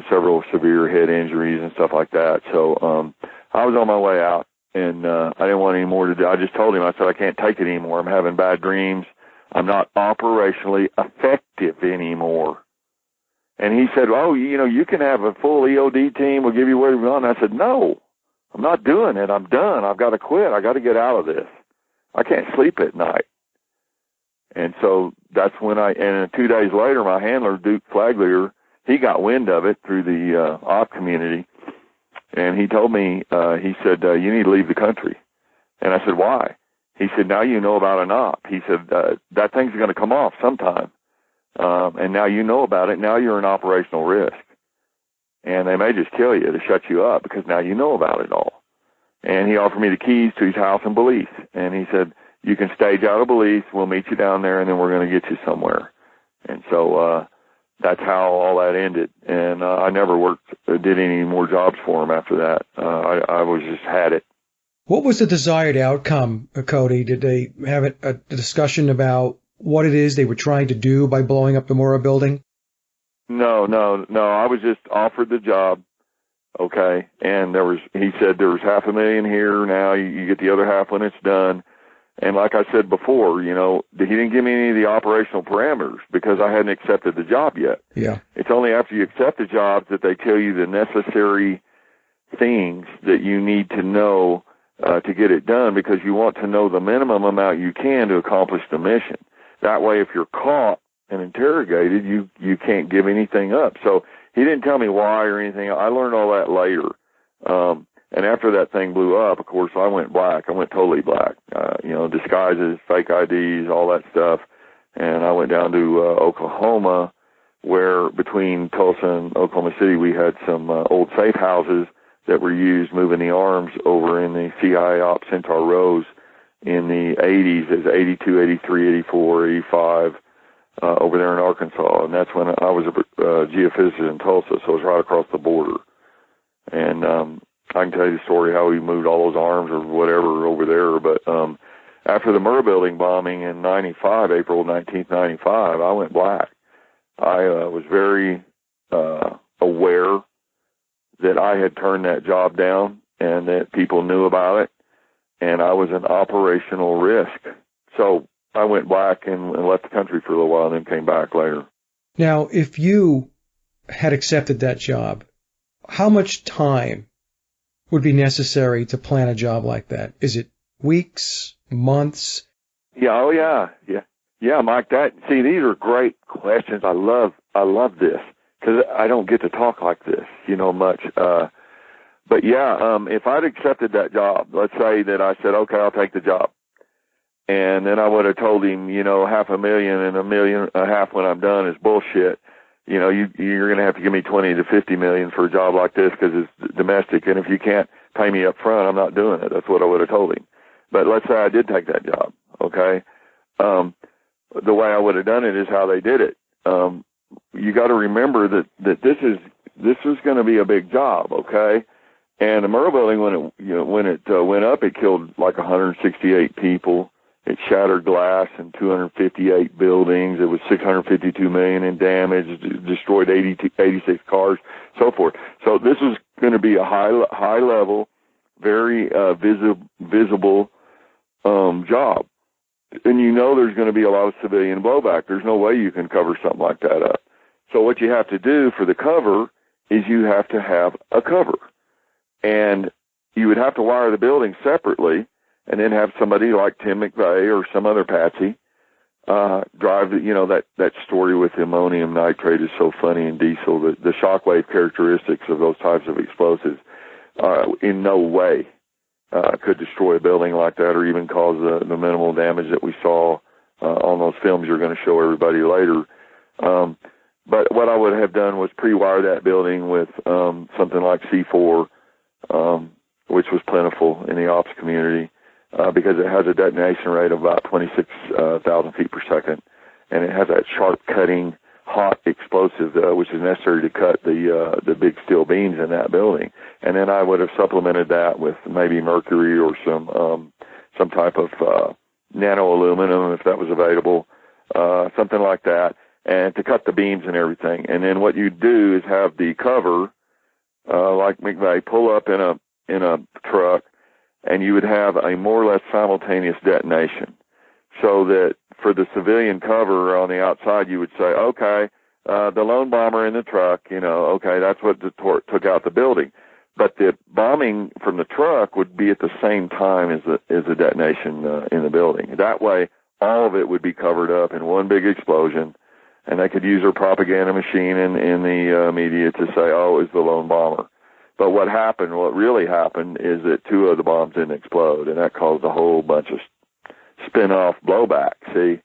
B: several severe head injuries and stuff like that. So I was on my way out, and I didn't want any more to do. I just told him, I said, I can't take it anymore. I'm having bad dreams. I'm not operationally effective anymore. And he said, oh, you can have a full EOD team. We'll give you where you want. And I said, no, I'm not doing it. I'm done. I've got to quit. I got to get out of this. I can't sleep at night. And so that's when and 2 days later, my handler, Duke Flaglier, he got wind of it through the op community. And he told me, he said, you need to leave the country. And I said, why? He said, now you know about an op. He said, that thing's going to come off sometime. And now you know about it. Now you're an operational risk. And they may just kill you to shut you up because now you know about it all. And he offered me the keys to his house in Belize. And he said, you can stage out of Belize. We'll meet you down there, and then we're going to get you somewhere. And so that's how all that ended. And I never did any more jobs for him after that. I was just had it.
A: What was the desired outcome, Cody? Did they have a discussion about what it is they were trying to do by blowing up the Murrah Building?
B: No. I was just offered the job, okay, and he said there was $500,000 here. Now you get the other half when it's done. And like I said before, he didn't give me any of the operational parameters because I hadn't accepted the job yet.
A: Yeah.
B: It's only after you accept the job that they tell you the necessary things that you need to know to get it done, because you want to know the minimum amount you can to accomplish the mission. That way, if you're caught and interrogated, you can't give anything up. So he didn't tell me why or anything. I learned all that later. And after that thing blew up, of course, I went black. I went totally black. Disguises, fake IDs, all that stuff. And I went down to Oklahoma, where between Tulsa and Oklahoma City, we had some old safe houses that were used moving the arms over in the CIA Op Centaur Rose in the 80s, as 82, 83, 84, 85, over there in Arkansas. And that's when I was a geophysicist in Tulsa, so it was right across the border. And I can tell you the story how we moved all those arms or whatever over there. But after the Murrah Building bombing in 95, April 19th, 95, I went black. I was very aware that I had turned that job down and that people knew about it, and I was an operational risk. So I went black and left the country for a little while and then came back later.
A: Now, if you had accepted that job, how much time would be necessary to plan a job like that? Is it weeks, months?
B: Yeah, Mike, these are great questions. I love this because I don't get to talk like this, much. But yeah, if I'd accepted that job, let's say that I said, okay, I'll take the job. And then I would have told him, $500,000 and $1.5 million when I'm done is bullshit. You're going to have to give me $20 to $50 million for a job like this because it's domestic. And if you can't pay me up front, I'm not doing it. That's what I would have told him. But let's say I did take that job. Okay. the way I would have done it is how they did it. You got to remember that this is going to be a big job, okay? And the Murrah Building, when it went up, it killed like 168 people. It shattered glass in 258 buildings. It was $652 million in damage. Destroyed 86 cars, so forth. So this is going to be a high level, very visible job. And there's going to be a lot of civilian blowback. There's no way you can cover something like that up. So what you have to do for the cover is you have to have a cover. And you would have to wire the building separately and then have somebody like Tim McVeigh or some other patsy drive that story with ammonium nitrate is so funny in diesel. The shockwave characteristics of those types of explosives in no way could destroy a building like that or even cause the minimal damage that we saw on those films you're going to show everybody later. But what I would have done was pre-wire that building with something like C4, which was plentiful in the ops community because it has a detonation rate of about 26,000 feet per second, and it has that sharp-cutting, hot explosive, which is necessary to cut the big steel beams in that building. And then I would have supplemented that with maybe mercury or some type of nano aluminum if that was available, something like that, and to cut the beams and everything. And then what you do is have the cover, like McVeigh, pull up in a truck, and you would have a more or less simultaneous detonation. So that for the civilian cover on the outside, you would say, okay, the lone bomber in the truck, okay, that's what took out the building. But the bombing from the truck would be at the same time as the detonation in the building. That way, all of it would be covered up in one big explosion, and they could use their propaganda machine in the media to say, oh, it was the lone bomber. But what really happened, is that two of the bombs didn't explode, and that caused a whole bunch of spin-off blowback, see?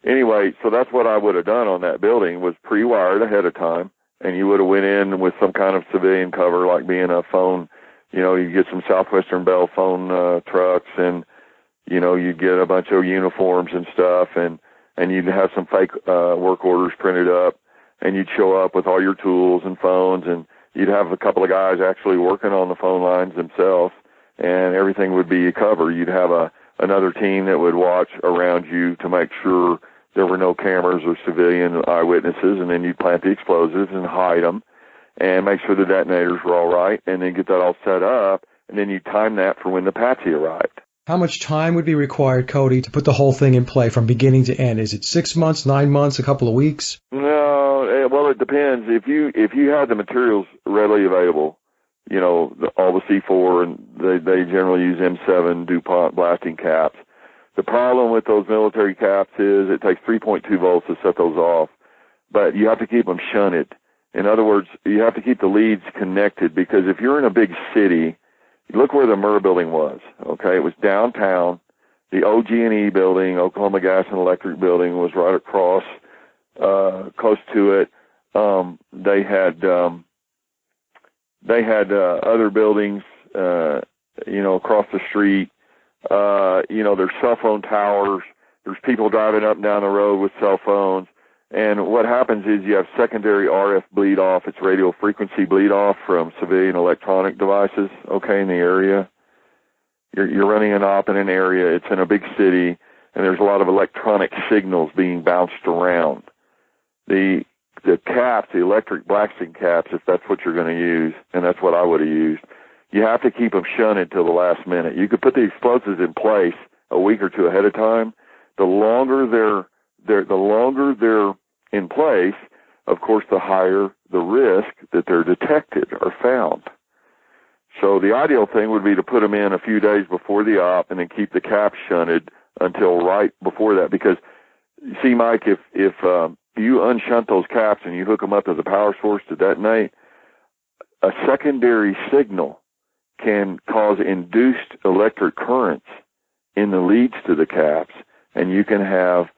B: Anyway, so that's what I would have done on that building, was pre-wired ahead of time, and you would have went in with some kind of civilian cover, like being a phone, you get some Southwestern Bell phone trucks, and, you'd get a bunch of uniforms and stuff, and you'd have some fake work orders printed up, and you'd show up with all your tools and phones, and you'd have a couple of guys actually working on the phone lines themselves, and everything would be covered. You'd have another team that would watch around you to make sure there were no cameras or civilian eyewitnesses, and then you'd plant the explosives and hide them and make sure the detonators were all right, and then get that all set up, and then you time that for when the patsy arrived.
A: How much time would be required, Cody, to put the whole thing in play from beginning to end? Is it 6 months, 9 months, a couple of weeks?
B: No, well, it depends. If you had the materials readily available, all the C4, and they generally use M7 DuPont blasting caps. The problem with those military caps is it takes 3.2 volts to set those off, but you have to keep them shunted. In other words, you have to keep the leads connected, because if you're in a big city, look where the Murrah Building was, okay? It was downtown. The OG&E building, Oklahoma Gas and Electric building, was right across, close to it. They had other buildings, across the street. There's cell phone towers. There's people driving up and down the road with cell phones. And what happens is you have secondary RF bleed off. It's radio frequency bleed off from civilian electronic devices, okay, in the area. You're running an op in an area. It's in a big city, and there's a lot of electronic signals being bounced around. The caps, the electric blasting caps, if that's what you're going to use, and that's what I would have used, you have to keep them shunted till the last minute. You could put the explosives in place a week or two ahead of time. The longer they're in place, of course, the higher the risk that they're detected or found. So the ideal thing would be to put them in a few days before the op and then keep the caps shunted until right before that. Because, see, Mike, if you unshunt those caps and you hook them up as a power source to detonate, a secondary signal can cause induced electric currents in the leads to the caps, and you can have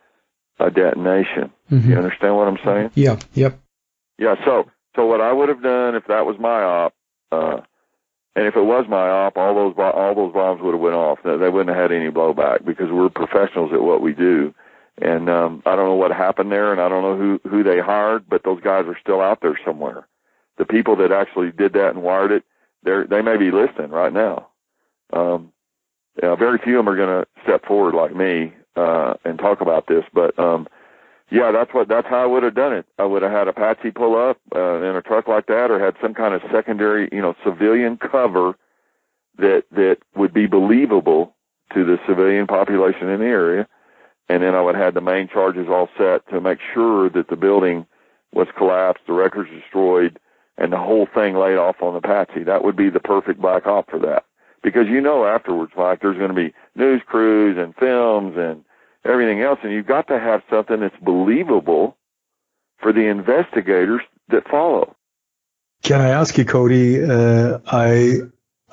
B: a detonation. Mm-hmm. You understand what I'm saying?
A: Yeah. Yep.
B: Yeah. So what I would have done if that was my op, And if it was my op, all those bombs would have went off. They wouldn't have had any blowback because we're professionals at what we do. And I don't know what happened there, and I don't know who they hired, but those guys are still out there somewhere. The people that actually did that and wired it, they may be listening right now. Very few of them are going to step forward like me and talk about this, but yeah, that's how I would have done it. I would have had a patsy pull up in a truck like that, or had some kind of secondary, civilian cover that would be believable to the civilian population in the area. And then I would have the main charges all set to make sure that the building was collapsed, the records destroyed, and the whole thing laid off on the patsy. That would be the perfect black op for that. Because afterwards, Mike, there's going to be news crews and films and everything else, and you've got to have something that's believable for the investigators that follow.
C: Can I ask you, Cody,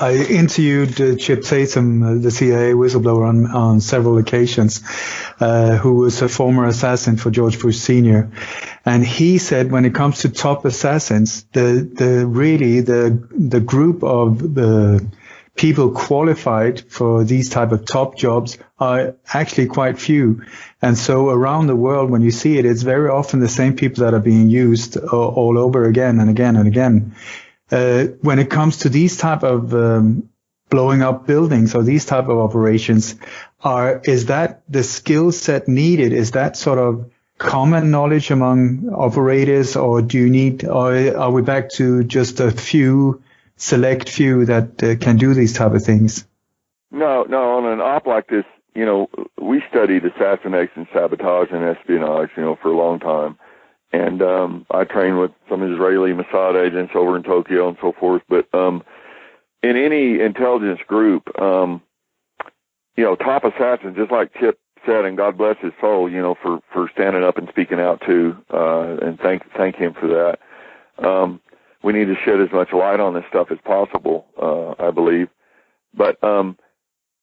C: I interviewed Chip Tatum, the CIA whistleblower, on several occasions, who was a former assassin for George Bush Sr. And he said when it comes to top assassins, the group of the people qualified for these type of top jobs are actually quite few. And so around the world, when you see it, it's very often the same people that are being used all over again and again and again. When it comes to these type of blowing up buildings or these type of operations, is that the skill set needed? Is that sort of common knowledge among operators, or are we back to just a select few that can do these type of things?
B: No, on an op like this, we studied assassination, sabotage, and espionage, for a long time. And I trained with some Israeli Mossad agents over in Tokyo and so forth. But in any intelligence group, top assassins, just like Chip said, and God bless his soul, for standing up and speaking out too, and thank him for that. We need to shed as much light on this stuff as possible, I believe. But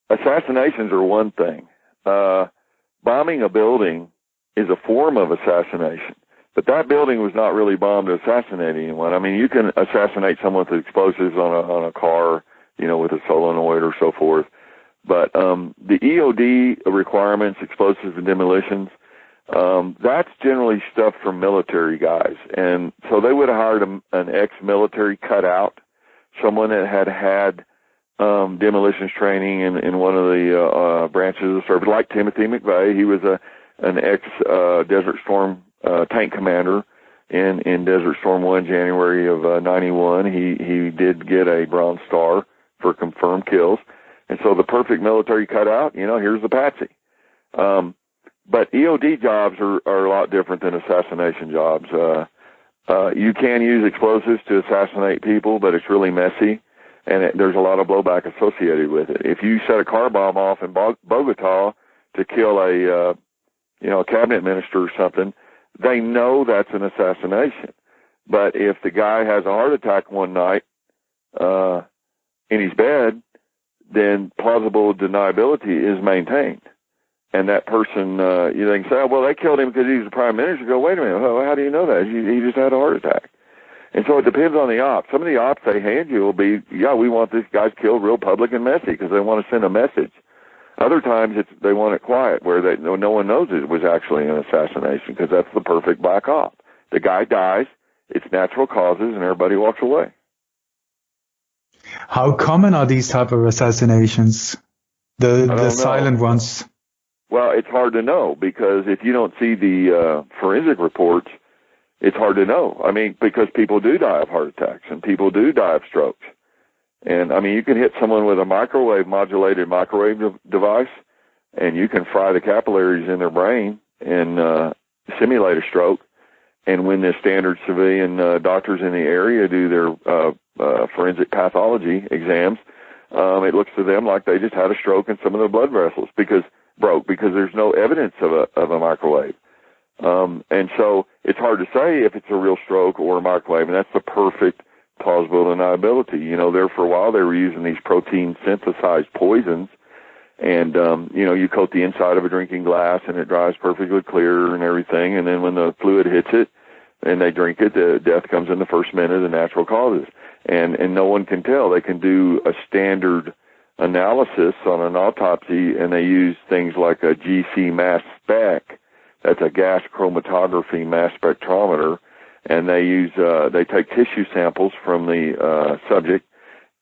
B: assassinations are one thing. Bombing a building is a form of assassination. But that building was not really bombed to assassinate anyone. I mean, you can assassinate someone with explosives on a car, with a solenoid or so forth. But the EOD requirements, explosives and demolitions, that's generally stuff from military guys. And so they would have hired an ex-military cutout, someone that had demolitions training in one of the branches of the service, like Timothy McVeigh. He was an ex-Desert Storm tank commander in Desert Storm 1, January of 91. He did get a Bronze Star for confirmed kills. And so the perfect military cutout, here's the patsy. But EOD jobs are a lot different than assassination jobs. You can use explosives to assassinate people, but it's really messy, and there's a lot of blowback associated with it. If you set a car bomb off in Bogota to kill a cabinet minister or something, they know that's an assassination. But if the guy has a heart attack one night in his bed, then plausible deniability is maintained. And that person, they can say, well, they killed him because he was the prime minister. Go, wait a minute, how do you know that? He just had a heart attack. And so it depends on the op. Some of the ops they hand you will be, we want this guy killed real public and messy because they want to send a message. Other times they want it quiet, where no one knows it was actually an assassination, because that's the perfect black op. The guy dies, it's natural causes, and everybody walks away.
C: How common are these type of assassinations? The silent ones?
B: Well, it's hard to know, because if you don't see the forensic reports, it's hard to know. I mean, because people do die of heart attacks, and people do die of strokes. And, I mean, you can hit someone with a modulated microwave device, and you can fry the capillaries in their brain and simulate a stroke. And when the standard civilian doctors in the area do their forensic pathology exams, it looks to them like they just had a stroke and some of their blood vessels broke because there's no evidence of a microwave. And so it's hard to say if it's a real stroke or a microwave, and that's the perfect plausible deniability. There for a while they were using these protein synthesized poisons, and you coat the inside of a drinking glass and it dries perfectly clear and everything, and then when the fluid hits it, and they drink it, the death comes in the first minute of natural causes. And no one can tell. They can do a standard analysis on an autopsy, and they use things like a GC mass spec. That's a gas chromatography mass spectrometer, and they take tissue samples from the subject,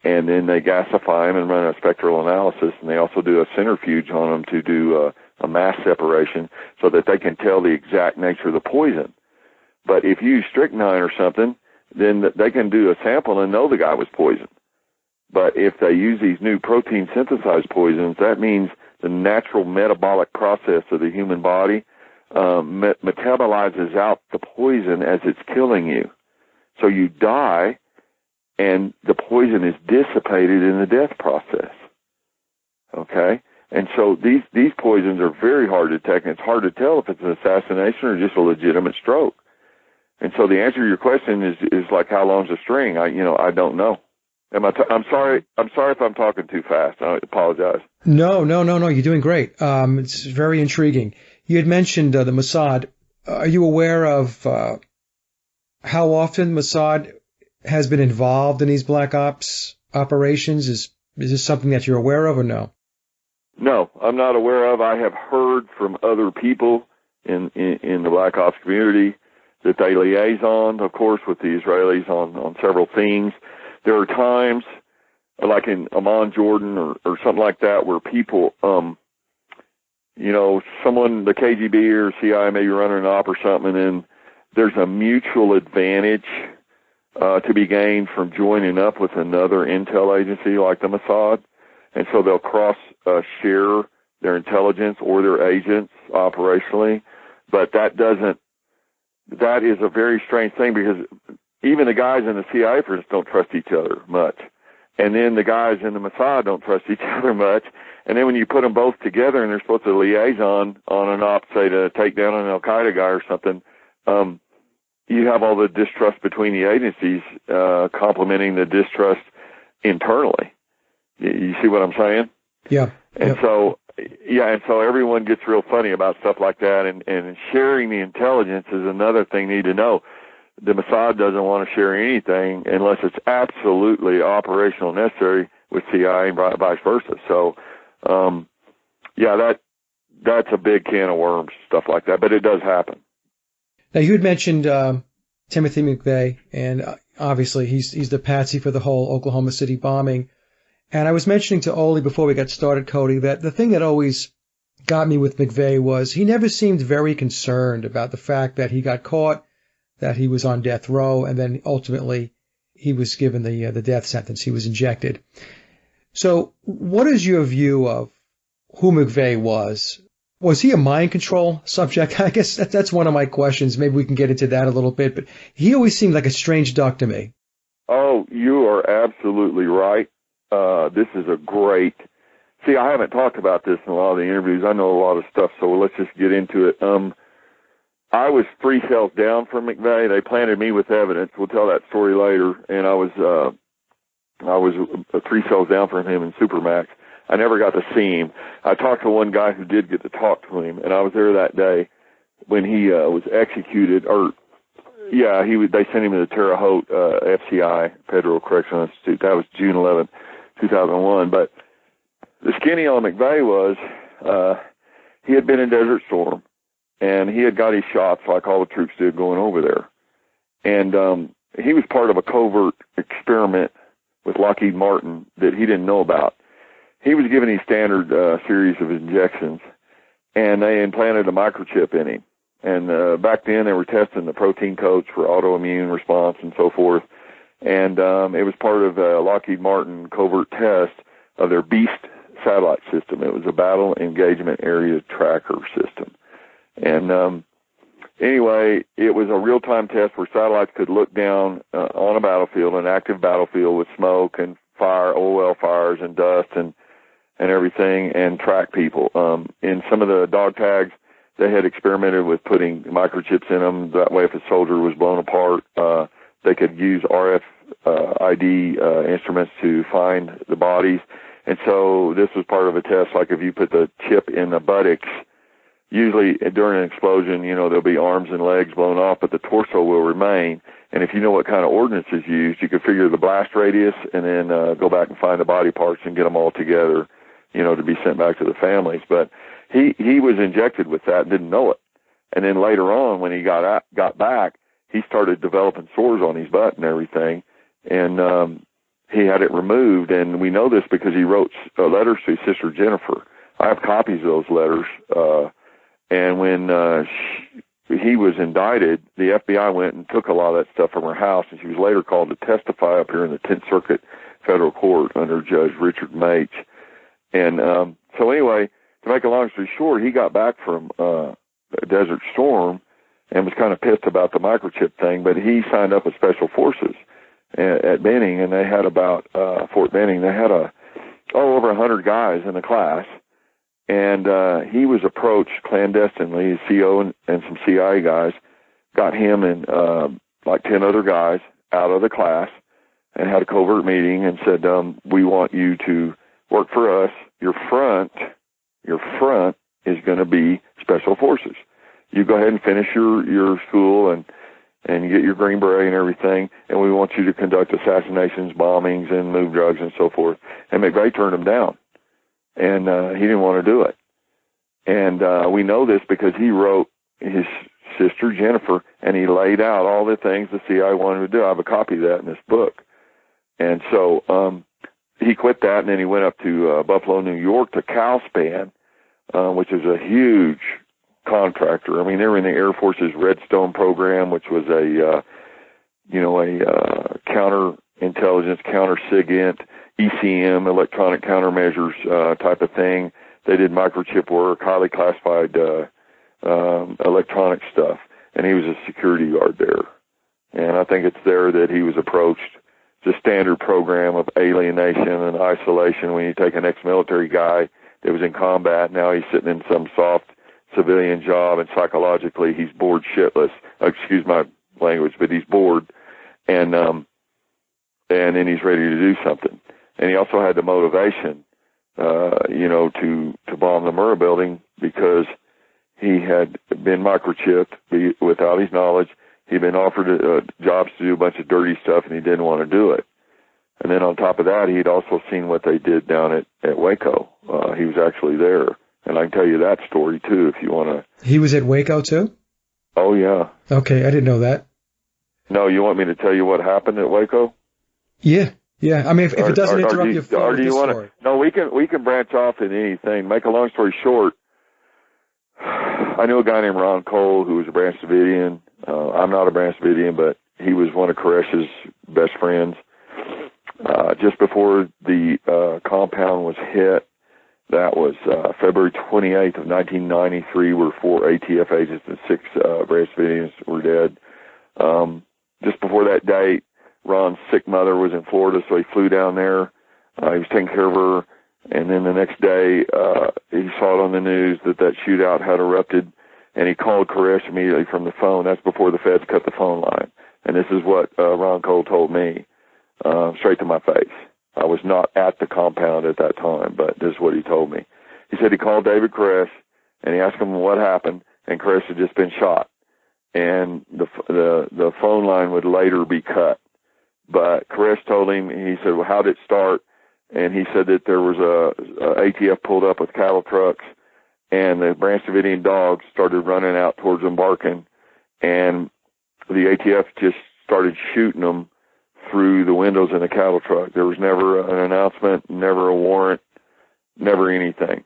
B: and then they gasify them and run a spectral analysis, and they also do a centrifuge on them to do a mass separation so that they can tell the exact nature of the poison. But if you use strychnine or something, then they can do a sample and know the guy was poisoned. But if they use these new protein synthesized poisons, that means the natural metabolic process of the human body metabolizes out the poison as it's killing you. So you die, and the poison is dissipated in the death process. Okay? And so these poisons are very hard to detect, and it's hard to tell if it's an assassination or just a legitimate stroke. And so the answer to your question is like, how long's a string? I don't know. I'm sorry if I'm talking too fast. I apologize.
A: No. You're doing great. It's very intriguing. You had mentioned the Mossad. Are you aware of how often Mossad has been involved in these black ops operations? Is this something that you're aware of or no?
B: No, I'm not aware of. I have heard from other people in the black ops community that they liaison, of course, with the Israelis on several things. There are times, like in Amman, Jordan, or something like that, where people, someone, the KGB or CIA may be running an op or something, and then there's a mutual advantage to be gained from joining up with another intel agency like the Mossad. And so they'll share their intelligence or their agents operationally. But that is a very strange thing, because even the guys in the CIA, for instance, don't trust each other much. And then the guys in the Mossad don't trust each other much. And then when you put them both together and they're supposed to liaison on an op, say to take down an Al-Qaeda guy or something, you have all the distrust between the agencies complementing the distrust internally. You see what I'm saying?
A: Yeah.
B: And so everyone gets real funny about stuff like that, and sharing the intelligence is another thing you need to know. The Mossad doesn't want to share anything unless it's absolutely operational necessary with CIA and vice versa. So, that's a big can of worms, stuff like that, but it does happen.
A: Now, you had mentioned Timothy McVeigh, and obviously he's the patsy for the whole Oklahoma City bombing. And I was mentioning to Oli before we got started, Cody, that the thing that always got me with McVeigh was he never seemed very concerned about the fact that he got caught, that he was on death row, and then ultimately he was given the death sentence. He was injected. So what is your view of who McVeigh was? Was he a mind control subject? I guess that's one of my questions. Maybe we can get into that a little bit, but he always seemed like a strange duck to me.
B: Oh, you are absolutely right. This is a great... See, I haven't talked about this in a lot of the interviews. I know a lot of stuff, so let's just get into it. I was 3 cells down from McVeigh. They planted me with evidence. We'll tell that story later. And I was 3 cells down from him in Supermax. I never got to see him. I talked to one guy who did get to talk to him, and I was there that day when he was executed. They sent him to the Terre Haute FCI, Federal Correctional Institute. That was June 11th, 2001. But the skinny on McVeigh was he had been in Desert Storm, and he had got his shots like all the troops did going over there. And he was part of a covert experiment with Lockheed Martin that he didn't know about. He was given a standard series of injections, and they implanted a microchip in him. And back then they were testing the protein codes for autoimmune response and so forth. And it was part of a Lockheed Martin covert test of their Beast satellite system. It was a battle engagement area tracker system. And anyway, it was a real-time test where satellites could look down on a battlefield, an active battlefield with smoke and fire, oil fires and dust and everything, and track people. In some of the dog tags, they had experimented with putting microchips in them. That way, if a soldier was blown apart, they could use RFID instruments to find the bodies. And so this was part of a test, like if you put the chip in the buttocks, usually during an explosion, there'll be arms and legs blown off, but the torso will remain. And if you know what kind of ordnance is used, you can figure the blast radius and then go back and find the body parts and get them all together, to be sent back to the families. But he was injected with that and didn't know it. And then later on, when he got back, he started developing sores on his butt and everything. And he had it removed. And we know this because he wrote letters to his sister Jennifer. I have copies of those letters. And when he was indicted, the FBI went and took a lot of that stuff from her house, and she was later called to testify up here in the 10th Circuit Federal Court under Judge Richard Maich. And so anyway, to make a long story short, he got back from Desert Storm and was kind of pissed about the microchip thing, but he signed up with Special Forces at Benning, and they had about Fort Benning, they had over 100 guys in the class. And he was approached clandestinely. His CO and some CIA guys got him and like 10 other guys out of the class and had a covert meeting and said, we want you to work for us. Your front is going to be Special Forces. You go ahead and finish your school and you get your Green Beret and everything, and we want you to conduct assassinations, bombings, and move drugs and so forth. And McVeigh turned him down. And he didn't want to do it. And we know this because he wrote his sister, Jennifer, and he laid out all the things the CIA wanted to do. I have a copy of that in this book. And so he quit that, and then he went up to Buffalo, New York, to Calspan, which is a huge contractor. I mean, they were in the Air Force's Redstone program, which was a counterintelligence, counter-SIGINT, ECM, electronic countermeasures type of thing. They did microchip work, highly classified electronic stuff, and he was a security guard there. And I think it's there that he was approached. It's a standard program of alienation and isolation when you take an ex-military guy that was in combat, now he's sitting in some soft civilian job, and psychologically he's bored shitless. Excuse my language, but he's bored, and then he's ready to do something. And he also had the motivation, to bomb the Murrah Building because he had been microchipped without his knowledge. He'd been offered jobs to do a bunch of dirty stuff, and he didn't want to do it. And then on top of that, he'd also seen what they did down at Waco. He was actually there. And I can tell you that story, too, if you want to.
A: He was at Waco, too?
B: Oh, yeah.
A: Okay, I didn't know that.
B: No, you want me to tell you what happened at Waco?
A: Yeah. I mean, if it doesn't interrupt your flow of the story.
B: No, we can branch off in anything. Make a long story short, I knew a guy named Ron Cole who was a Branch Davidian. I'm not a Branch Davidian, but he was one of Koresh's best friends. Just before the compound was hit, that was February 28th of 1993, where 4 ATF agents and 6 Branch Davidians were dead. Just before that date, Ron's sick mother was in Florida, so he flew down there. He was taking care of her, and then the next day he saw it on the news that shootout had erupted, and he called Koresh immediately from the phone. That's before the feds cut the phone line. And this is what Ron Cole told me, straight to my face. I was not at the compound at that time, but this is what he told me. He said he called David Koresh, and he asked him what happened, and Koresh had just been shot. And the phone line would later be cut. But Koresh told him, he said, well, how did it start? And he said that there was a ATF pulled up with cattle trucks, and the Branch Davidian dogs started running out towards them barking, and the ATF just started shooting them through the windows in the cattle truck. There was never an announcement, never a warrant, never anything.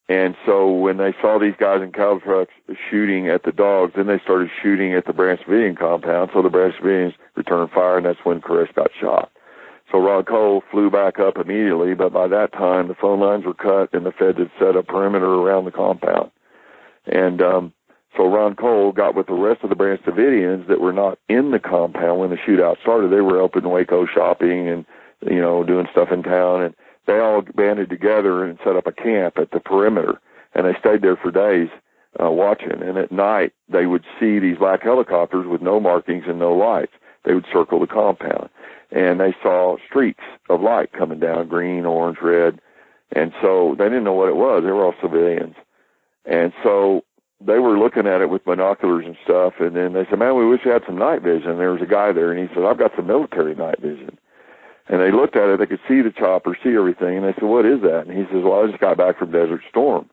B: And so when they saw these guys in cattle trucks shooting at the dogs, then they started shooting at the Branch Davidian compound. So the Branch Davidians returned fire, and that's when Koresh got shot. So Ron Cole flew back up immediately, but by that time the phone lines were cut and the feds had set a perimeter around the compound. And so Ron Cole got with the rest of the Branch Davidians that were not in the compound when the shootout started. They were up in Waco shopping and, doing stuff in town, and they all banded together and set up a camp at the perimeter, and they stayed there for days watching. And at night, they would see these black helicopters with no markings and no lights. They would circle the compound, and they saw streaks of light coming down, green, orange, red, and so they didn't know what it was. They were all civilians. And so they were looking at it with binoculars and stuff, and then they said, man, we wish we had some night vision. There was a guy there, and he said, I've got some military night vision. And they looked at it, they could see the chopper, see everything, and they said, what is that? And he says, well, I just got back from Desert Storm.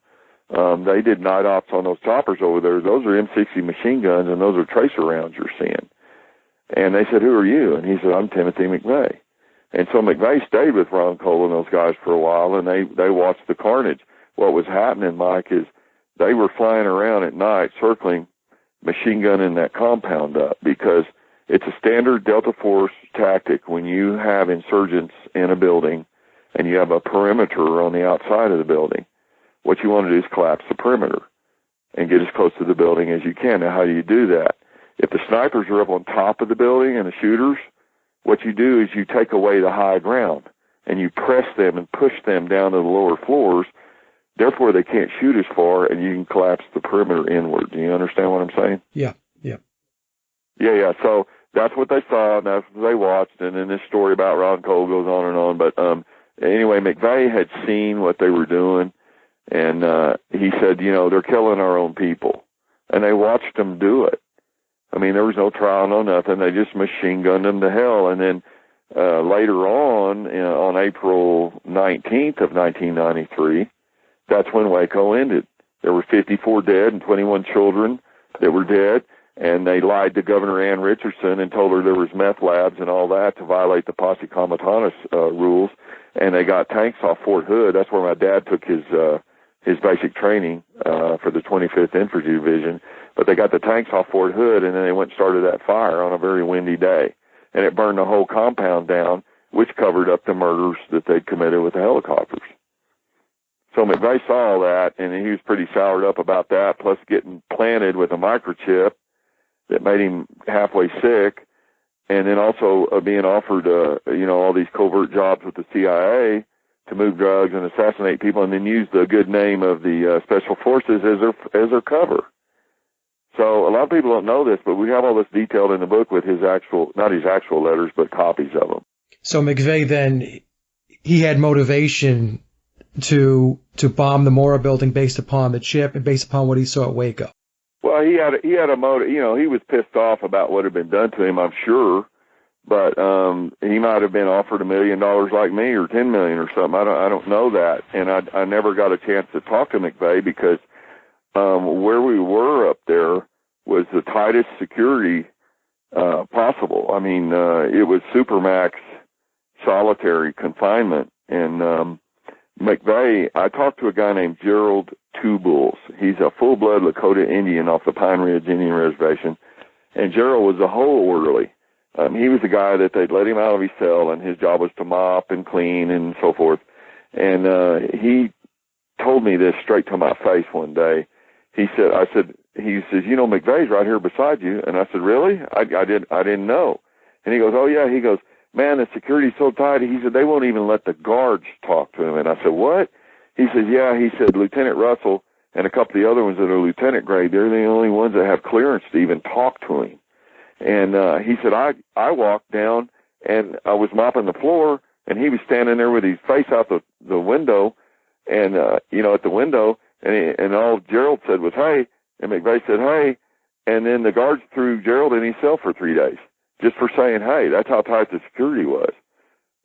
B: They did night ops on those choppers over there. Those are M60 machine guns, and those are tracer rounds you're seeing. And they said, who are you? And he said, I'm Timothy McVeigh. And so McVeigh stayed with Ron Cole and those guys for a while, and they watched the carnage. What was happening, Mike, is they were flying around at night, circling, machine gunning that compound up, because it's a standard Delta Force tactic when you have insurgents in a building and you have a perimeter on the outside of the building. What you want to do is collapse the perimeter and get as close to the building as you can. Now, how do you do that? If the snipers are up on top of the building and the shooters, what you do is you take away the high ground and you press them and push them down to the lower floors. Therefore, they can't shoot as far, and you can collapse the perimeter inward. Do you understand what I'm saying?
A: Yeah.
B: Yeah. So that's what they saw, and that's what they watched. And then this story about Ron Cole goes on and on. But anyway, McVeigh had seen what they were doing, and he said, they're killing our own people. And they watched them do it. I mean, there was no trial, no nothing. They just machine gunned them to hell. And then later on April 19th of 1993, that's when Waco ended. There were 54 dead and 21 children that were dead, and they lied to Governor Ann Richardson and told her there was meth labs and all that to violate the Posse Comitatus rules, and they got tanks off Fort Hood. That's where my dad took his basic training for the 25th Infantry Division, but they got the tanks off Fort Hood, and then they went and started that fire on a very windy day, and it burned the whole compound down, which covered up the murders that they'd committed with the helicopters. So McVeigh saw all that, and he was pretty soured up about that, plus getting planted with a microchip that made him halfway sick, and then also being offered, all these covert jobs with the CIA to move drugs and assassinate people, and then use the good name of the Special Forces as their cover. So a lot of people don't know this, but we have all this detailed in the book with not his actual letters, but copies of them.
A: So McVeigh then, he had motivation to bomb the Murrah Building based upon the chip and based upon what he saw at Waco.
B: Well, he had a motive. He was pissed off about what had been done to him, I'm sure, but he might have been offered $1 million like me, or $10 million or something. I don't know that, and I never got a chance to talk to McVeigh because where we were up there was the tightest security possible. I mean, it was supermax solitary confinement, and McVeigh, I talked to a guy named Gerald Two Bulls. He's a full-blood Lakota Indian off the Pine Ridge Indian Reservation, and Gerald was a whole orderly. He was the guy that they'd let him out of his cell, and his job was to mop and clean and so forth. And he told me this straight to my face one day. He says, McVeigh's right here beside you. And I said, really? I didn't know. And he goes, oh yeah. He goes, man, the security's so tight. He said, they won't even let the guards talk to him. And I said, what? He said, yeah. He said, Lieutenant Russell and a couple of the other ones that are lieutenant grade, they're the only ones that have clearance to even talk to him. And he said, I walked down and I was mopping the floor, and he was standing there with his face out the window, and at the window, and all Gerald said was, hey, and McVeigh said, hey, and then the guards threw Gerald in his cell for 3 days just for saying, hey. That's how tight the security was.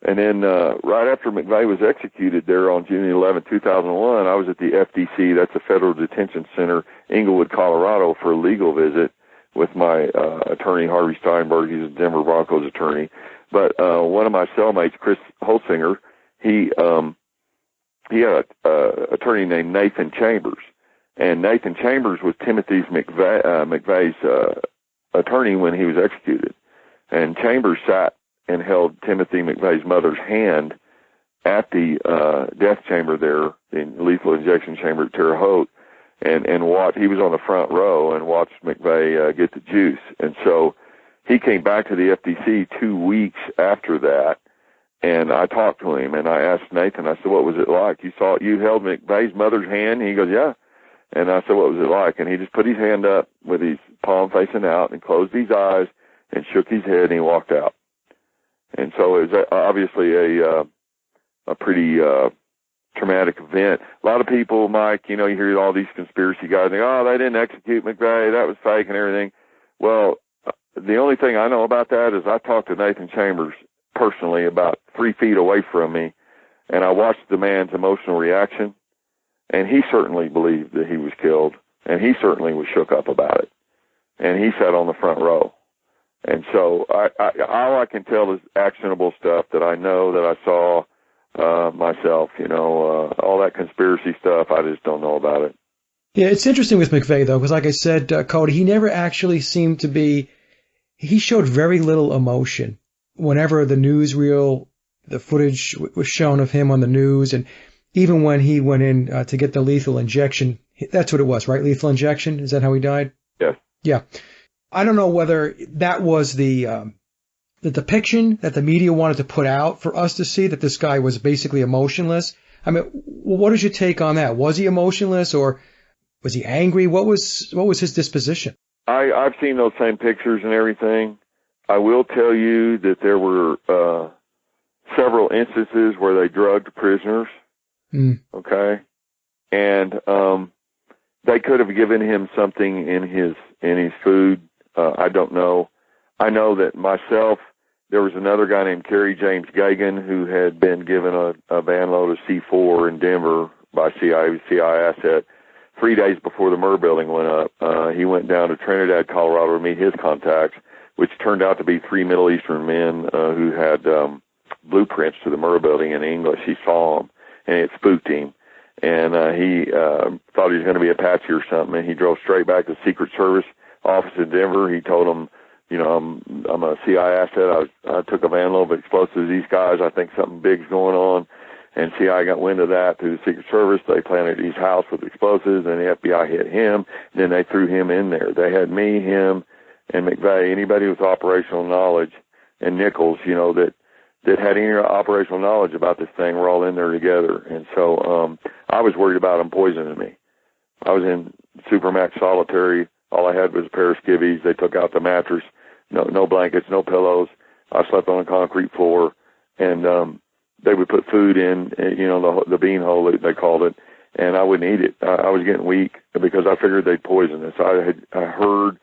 B: And then right after McVeigh was executed there on June 11, 2001, I was at the FDC, that's the Federal Detention Center, Englewood, Colorado, for a legal visit with my attorney, Harvey Steinberg. He's a Denver Broncos attorney. But one of my cellmates, Chris Holsinger, he had an attorney named Nathan Chambers. And Nathan Chambers was Timothy McVeigh's attorney when he was executed. And Chambers sat and held Timothy McVeigh's mother's hand at the death chamber there, the lethal injection chamber at Terre Haute, and watched. He was on the front row and watched McVeigh get the juice. And so he came back to the FTC 2 weeks after that, and I talked to him, and I asked Nathan, I said, what was it like? You held McVeigh's mother's hand? And he goes, yeah. And I said, what was it like? And he just put his hand up with his palm facing out and closed his eyes and shook his head, and he walked out. And so it was obviously a pretty traumatic event. A lot of people, Mike, you hear all these conspiracy guys think, oh, they didn't execute McVeigh, that was fake and everything. Well, the only thing I know about that is I talked to Nathan Chambers personally about 3 feet away from me, and I watched the man's emotional reaction, and he certainly believed that he was killed, and he certainly was shook up about it, and he sat on the front row. And so all I can tell is actionable stuff that I know, that I saw myself, all that conspiracy stuff, I just don't know about it.
A: Yeah, it's interesting with McVeigh, though, because like I said, Cody, he never actually seemed to be, he showed very little emotion. Whenever the newsreel, the footage was shown of him on the news, and even when he went in to get the lethal injection, that's what it was, right? Lethal injection? Is that how he died?
B: Yes.
A: Yeah. I don't know whether that was the depiction that the media wanted to put out for us to see, that this guy was basically emotionless. I mean, what is your take on that? Was he emotionless, or was he angry? What was his disposition?
B: I've seen those same pictures and everything. I will tell you that there were several instances where they drugged prisoners. Okay, and they could have given him something in his food. I don't know. I know that myself, there was another guy named Kerry James Gagan who had been given a van load of C4 in Denver by CI asset 3 days before the Murrah Building went up. He went down to Trinidad, Colorado to meet his contacts, which turned out to be 3 Middle Eastern men who had blueprints to the Murrah Building in English. He saw them, and it spooked him. And he thought he was going to be Apache or something, and he drove straight back to the Secret Service office in Denver. He told them, I'm a CI asset. I took a van load of explosives to these guys. I think something big's going on. And CI got wind of that through the Secret Service. They planted his house with explosives, and the FBI hit him. Then they threw him in there. They had me, him, and McVeigh, anybody with operational knowledge, and Nichols, that had any operational knowledge about this thing, were all in there together. And so I was worried about them poisoning me. I was in Supermax solitary. All I had was a pair of skivvies. They took out the mattress. No blankets, no pillows. I slept on a concrete floor, and they would put food in, the bean hole, they called it, and I wouldn't eat it. I was getting weak because I figured they'd poison us. I heard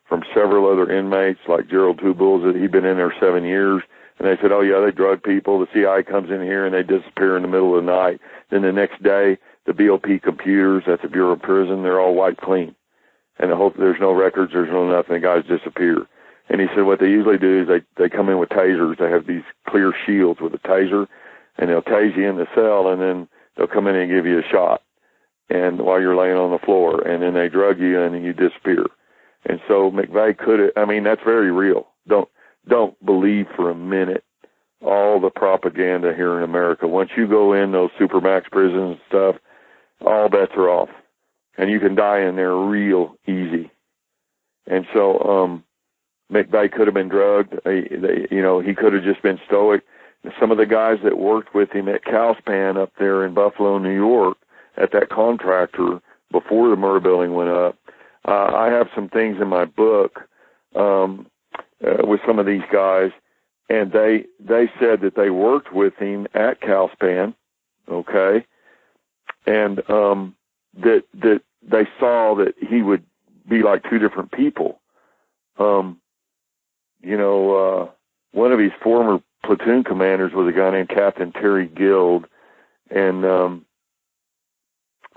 B: from several other inmates, like Gerald Two Bulls, that he'd been in there 7 years, and they said, oh, yeah, they drug people. The CI comes in here, and they disappear in the middle of the night. Then the next day, the BOP computers at the Bureau of Prison, they're all wiped clean. And I hope there's no records, there's no nothing, the guys disappear. And he said what they usually do is they come in with tasers. They have these clear shields with a taser, and they'll tase you in the cell, and then they'll come in and give you a shot, and while you're laying on the floor, and then they drug you, and you disappear. And so McVeigh that's very real. Don't believe for a minute all the propaganda here in America. Once you go in those supermax prisons and stuff, all bets are off, and you can die in there real easy. And so McVeigh could have been drugged. He could have just been stoic. Some of the guys that worked with him at Calspan up there in Buffalo, New York, at that contractor before the Murrah Building went up, I have some things in my book with some of these guys, and they said that they worked with him at Calspan, okay, and that they saw that he would be like two different people. One of his former platoon commanders was a guy named Captain Terry Guild, and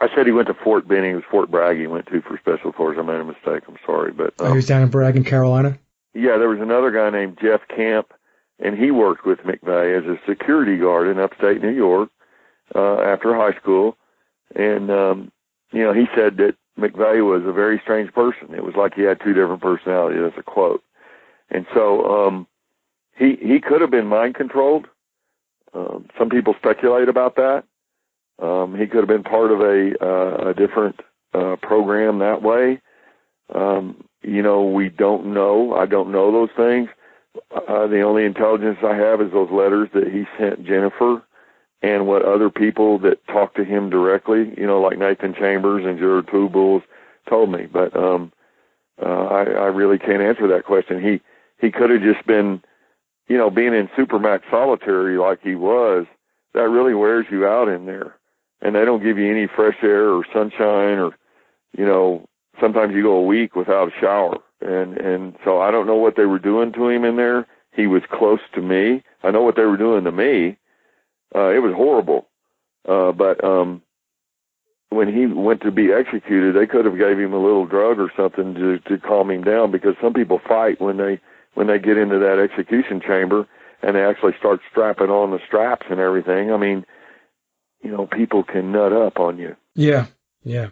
B: I said he went to Fort Benning. It was Fort Bragg he went to for Special Forces. I made a mistake. I'm sorry. But
A: he was down in Bragg in Carolina? Yeah,
B: there was another guy named Jeff Camp, and he worked with McVeigh as a security guard in upstate New York after high school. And, he said that McVeigh was a very strange person. It was like he had two different personalities. That's a quote. And so he could have been mind-controlled. Some people speculate about that. He could have been part of a different program that way. We don't know. I don't know those things. The only intelligence I have is those letters that he sent Jennifer and what other people that talked to him directly, like Nathan Chambers and Gerald Two Bulls told me. But I really can't answer that question. He could have just been, being in Supermax solitary like he was, that really wears you out in there. and they don't give you any fresh air or sunshine, or, you know, sometimes you go a week without a shower. And so I don't know what they were doing to him in there. He was close to me. I know what they were doing to me. It was horrible. But when he went to be executed, they could have gave him a little drug or something to calm him down, because some people fight when they get into that execution chamber and they actually start strapping on the straps and everything. I mean, you know, people can nut up on you.
A: Yeah, yeah.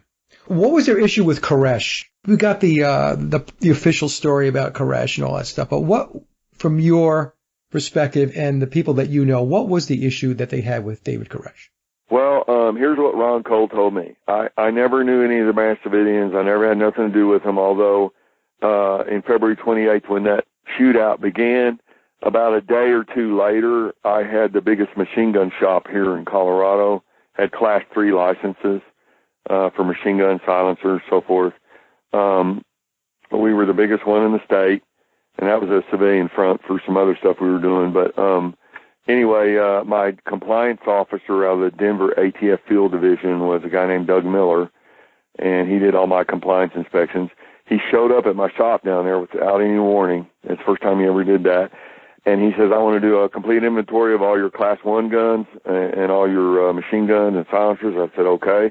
A: What was their issue with Koresh? We got the official story about Koresh and all that stuff, but what, from your perspective and the people that you know, what was the issue that they had with David Koresh?
B: Well, here's what Ron Cole told me. I never knew any of the Branch Davidians. I never had nothing to do with them, although in February 28th, when that shootout began, about a day or two later, I had the biggest machine gun shop here in Colorado, had Class 3 licenses for machine gun silencers, so forth. We were the biggest one in the state, and that was a civilian front for some other stuff we were doing. But anyway, my compliance officer out of the Denver ATF Field Division was a guy named Doug Miller, and he did all my compliance inspections. He showed up at my shop down there without any warning. It's the first time he ever did that. And he says, I want to do a complete inventory of all your Class 1 guns and all your machine guns and silencers. I said, okay.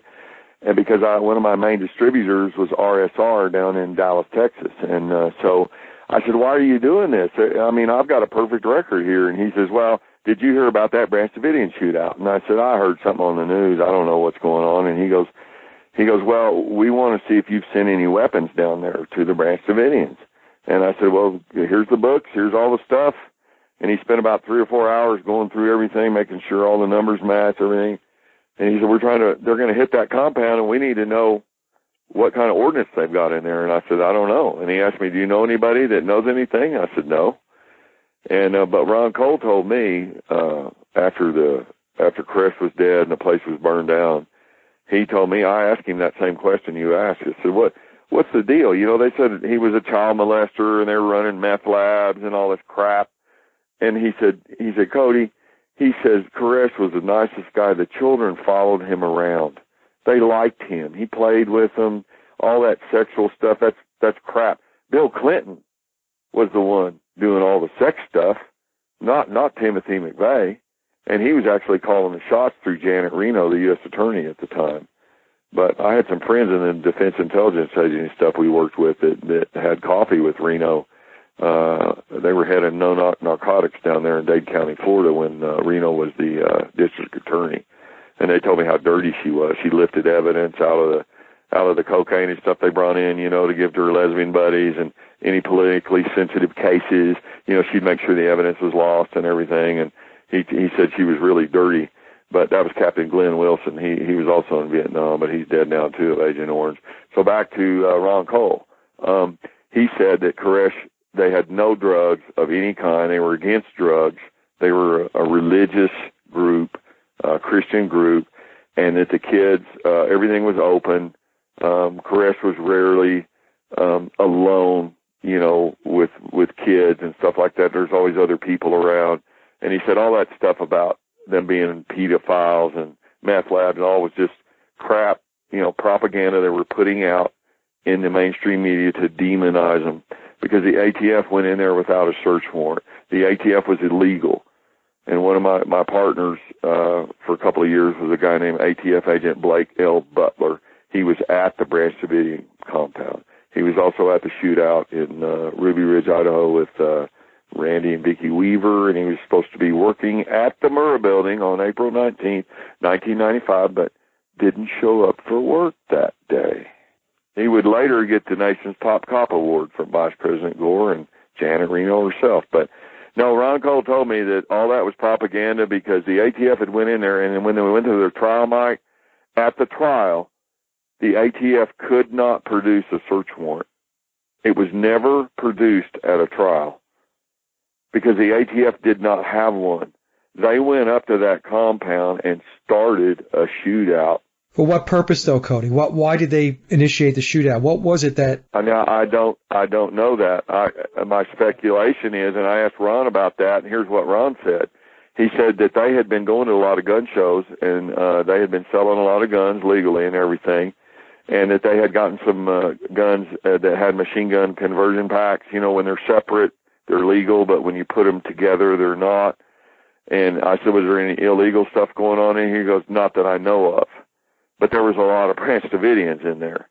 B: And because one of my main distributors was RSR down in Dallas, Texas. And so I said, why are you doing this? I mean, I've got a perfect record here. And he says, well, did you hear about that Branch Davidian shootout? And I said, I heard something on the news. I don't know what's going on. And he goes, well, we want to see if you've sent any weapons down there to the Branch Davidians. And I said, well, here's the books. Here's all the stuff. And he spent about 3 or 4 hours going through everything, making sure all the numbers match, everything. And he said, they're going to hit that compound, and we need to know what kind of ordnance they've got in there. And I said, I don't know. And he asked me, do you know anybody that knows anything? I said, no. And, but Ron Cole told me, after Koresh was dead and the place was burned down, he told me, I asked him that same question you asked. I said, what's the deal? You know, they said he was a child molester and they were running meth labs and all this crap. And he said, Cody, he says, Koresh was the nicest guy. The children followed him around. They liked him. He played with them. All that sexual stuff, that's crap. Bill Clinton was the one doing all the sex stuff, not Timothy McVeigh. And he was actually calling the shots through Janet Reno, the U.S. attorney at the time. But I had some friends in the Defense Intelligence Agency stuff we worked with that had coffee with Reno. They were head of no narcotics down there in Dade County, Florida, when Reno was the district attorney. And they told me how dirty she was. She lifted evidence out of the cocaine and stuff they brought in, you know, to give to her lesbian buddies, and any politically sensitive cases, you know, she'd make sure the evidence was lost and everything. And he said she was really dirty. But that was Captain Glenn Wilson. He was also in Vietnam, but he's dead now too, of Agent Orange. So back to Ron Cole. He said that Koresh, they had no drugs of any kind. They were against drugs. They were a religious group, a Christian group, and that the kids, everything was open. Koresh was rarely alone, you know, with kids and stuff like that. There's always other people around. And he said all that stuff about them being pedophiles and meth labs and all was just crap, you know, propaganda they were putting out in the mainstream media to demonize them, because the ATF went in there without a search warrant. The ATF was illegal. And one of my partners for a couple of years was a guy named ATF Agent Blake L. Butler. He was at the Branch Davidian compound. He was also at the shootout in Ruby Ridge, Idaho with Randy and Vicki Weaver, and he was supposed to be working at the Murrah Building on April 19th, 1995, but didn't show up for work that day. He would later get the nation's top cop award from Vice President Gore and Janet Reno herself. But no, Ron Cole told me that all that was propaganda, because the ATF had went in there, and then when they went to their trial, Mike, at the trial, the ATF could not produce a search warrant. It was never produced at a trial because the ATF did not have one. They went up to that compound and started a shootout.
A: For what purpose, though, Cody? Why did they initiate the shootout? What was it that?
B: I don't know that. My speculation is, and I asked Ron about that, and here's what Ron said. he said that they had been going to a lot of gun shows, and they had been selling a lot of guns legally and everything, and that they had gotten some guns that had machine gun conversion packs. You know, when they're separate, they're legal, but when you put them together, they're not. And I said, was there any illegal stuff going on in here? He goes, not that I know of. But there was a lot of Branch Davidians in there.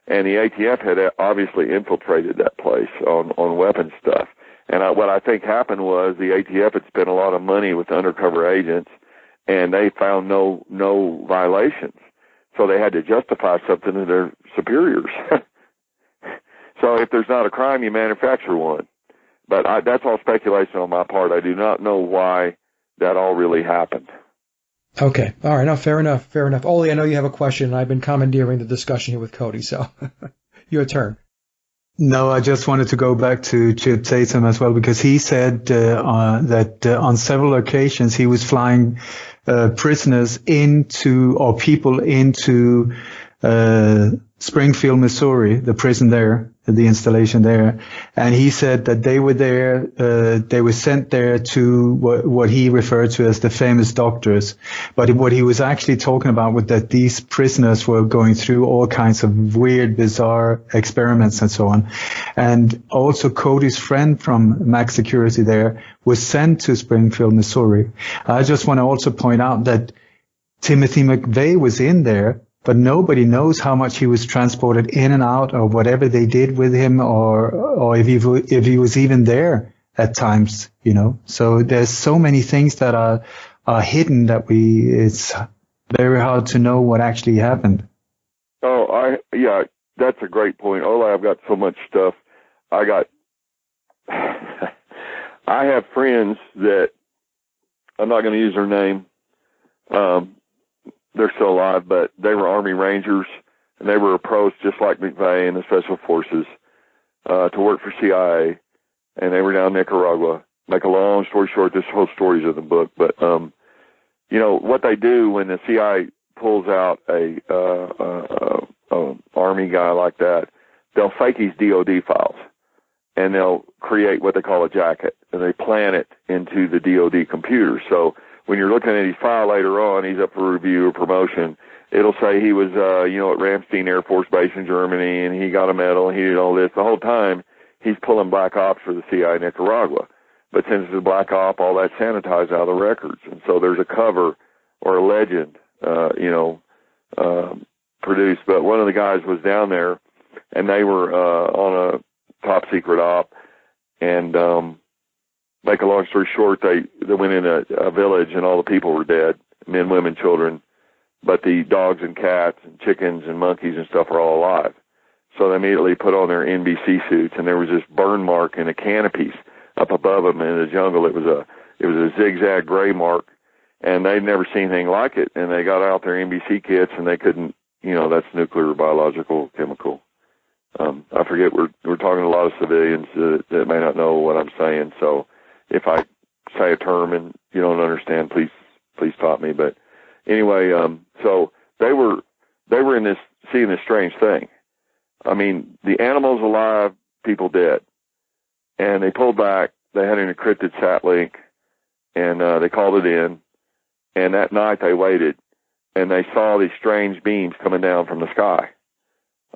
B: And the ATF had obviously infiltrated that place on weapons stuff. And what I think happened was the ATF had spent a lot of money with undercover agents, and they found no violations. So they had to justify something to their superiors. So if there's not a crime, you manufacture one. But that's all speculation on my part. I do not know why that all really happened.
A: Okay. All right. No, fair enough. Fair enough. Ole, I know you have a question, and I've been commandeering the discussion here with Cody, so your turn.
C: No, I just wanted to go back to Chip Tatum as well, because he said that on several occasions he was flying prisoners into, or people into Springfield, Missouri, the prison there, the installation there. And he said that they were there, they were sent there to what he referred to as the famous doctors. But what he was actually talking about was that these prisoners were going through all kinds of weird, bizarre experiments and so on. And also Cody's friend from Max Security there was sent to Springfield, Missouri. I just want to also point out that Timothy McVeigh was in there, but nobody knows how much he was transported in and out, or whatever they did with him, or if he was even there at times, you know. So there's so many things that are hidden that it's very hard to know what actually happened.
B: Oh, yeah, that's a great point. I've got so much stuff. I have friends that, I'm not going to use their name, they're still alive, but they were Army Rangers, and they were approached just like McVeigh and the Special Forces to work for CIA, and they were down in Nicaragua. Make a long story short, this whole story's in the book, but you know what they do when the CIA pulls out a Army guy like that, they'll fake his DOD files, and they'll create what they call a jacket, and they plant it into the DOD computer. So when you're looking at his file later on, he's up for review or promotion, it'll say he was, at Ramstein Air Force Base in Germany, and he got a medal, and he did all this. The whole time, he's pulling black ops for the CIA in Nicaragua. But since it's a black op, all that's sanitized out of the records. And so there's a cover or a legend, produced. But one of the guys was down there, and they were on a top secret op, and make a long story short, they went in a village, and all the people were dead, men, women, children, but the dogs and cats and chickens and monkeys and stuff are all alive. So they immediately put on their NBC suits, and there was this burn mark in the canopies up above them in the jungle. It was a zigzag gray mark, and they'd never seen anything like it. And they got out their NBC kits, and they couldn't, that's nuclear, biological, chemical. I forget. We're talking to a lot of civilians that may not know what I'm saying. So if I say a term and you don't understand, please stop me. But anyway, so they were in this, seeing this strange thing. I mean, the animals alive, people dead. And they pulled back. They had an encrypted sat link, and they called it in. And that night they waited, and they saw these strange beams coming down from the sky.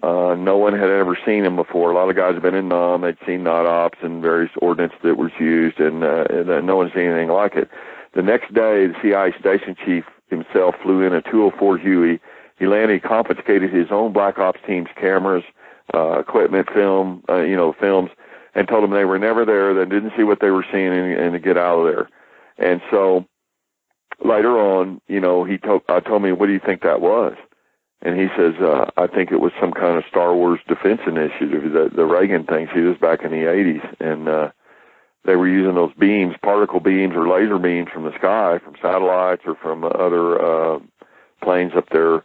B: No one had ever seen them before. A lot of guys had been in Nam. They'd seen NOD ops and various ordnance that was used, and no one had seen anything like it. The next day, the CIA station chief himself flew in a 204 Huey. He landed, he confiscated his own Black Ops team's cameras, equipment, films, and told them they were never there, they didn't see what they were seeing, and to get out of there. And so later on, I told me, what do you think that was? And he says, I think it was some kind of Star Wars defense initiative, the Reagan thing. See, this back in the 80s. And they were using those beams, particle beams or laser beams from the sky, from satellites or from other planes up there,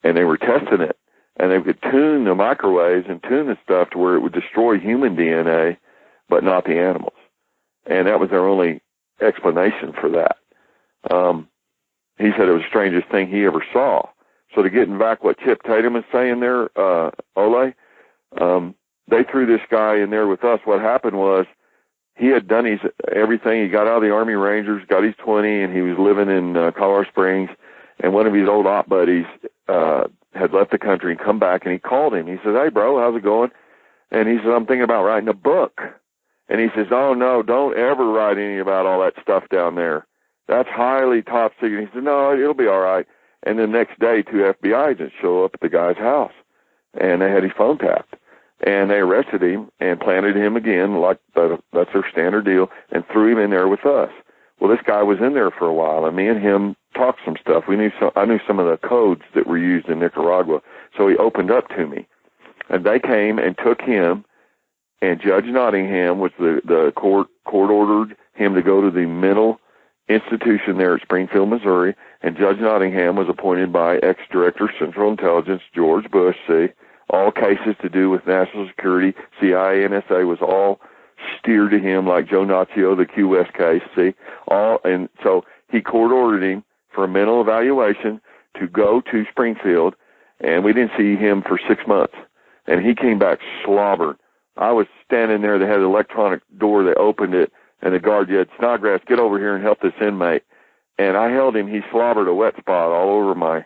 B: and they were testing it. And they could tune the microwaves and tune the stuff to where it would destroy human DNA, but not the animals. And that was their only explanation for that. He said it was the strangest thing he ever saw. So to getting back what Chip Tatum is saying there, Ole, they threw this guy in there with us. What happened was he had done everything. He got out of the Army Rangers, got his 20, and he was living in Colorado Springs. And one of his old op buddies had left the country and come back, and he called him. He said, "Hey, bro, how's it going?" And he said, "I'm thinking about writing a book." And he says, "Oh, no, don't ever write any about all that stuff down there. That's highly top secret." He said, "No, it'll be all right." And the next day, 2 FBI agents show up at the guy's house, and they had his phone tapped. And they arrested him and planted him again, like that's their standard deal, and threw him in there with us. Well, this guy was in there for a while, and me and him talked some stuff. I knew some of the codes that were used in Nicaragua, so he opened up to me. And they came and took him, and Judge Nottingham was the court ordered him to go to the mental institution there at Springfield, Missouri, and Judge Nottingham was appointed by ex-Director Central Intelligence George Bush, see. All cases to do with national security, CIA, NSA was all steered to him, like Joe Naccio, the Key West case, see. And so he court-ordered him for a mental evaluation to go to Springfield, and we didn't see him for 6 months. And he came back slobbered. I was standing there. They had an electronic door. They opened it, and the guard said, "Snodgres, get over here and help this inmate." And I held him. He slobbered a wet spot all over my...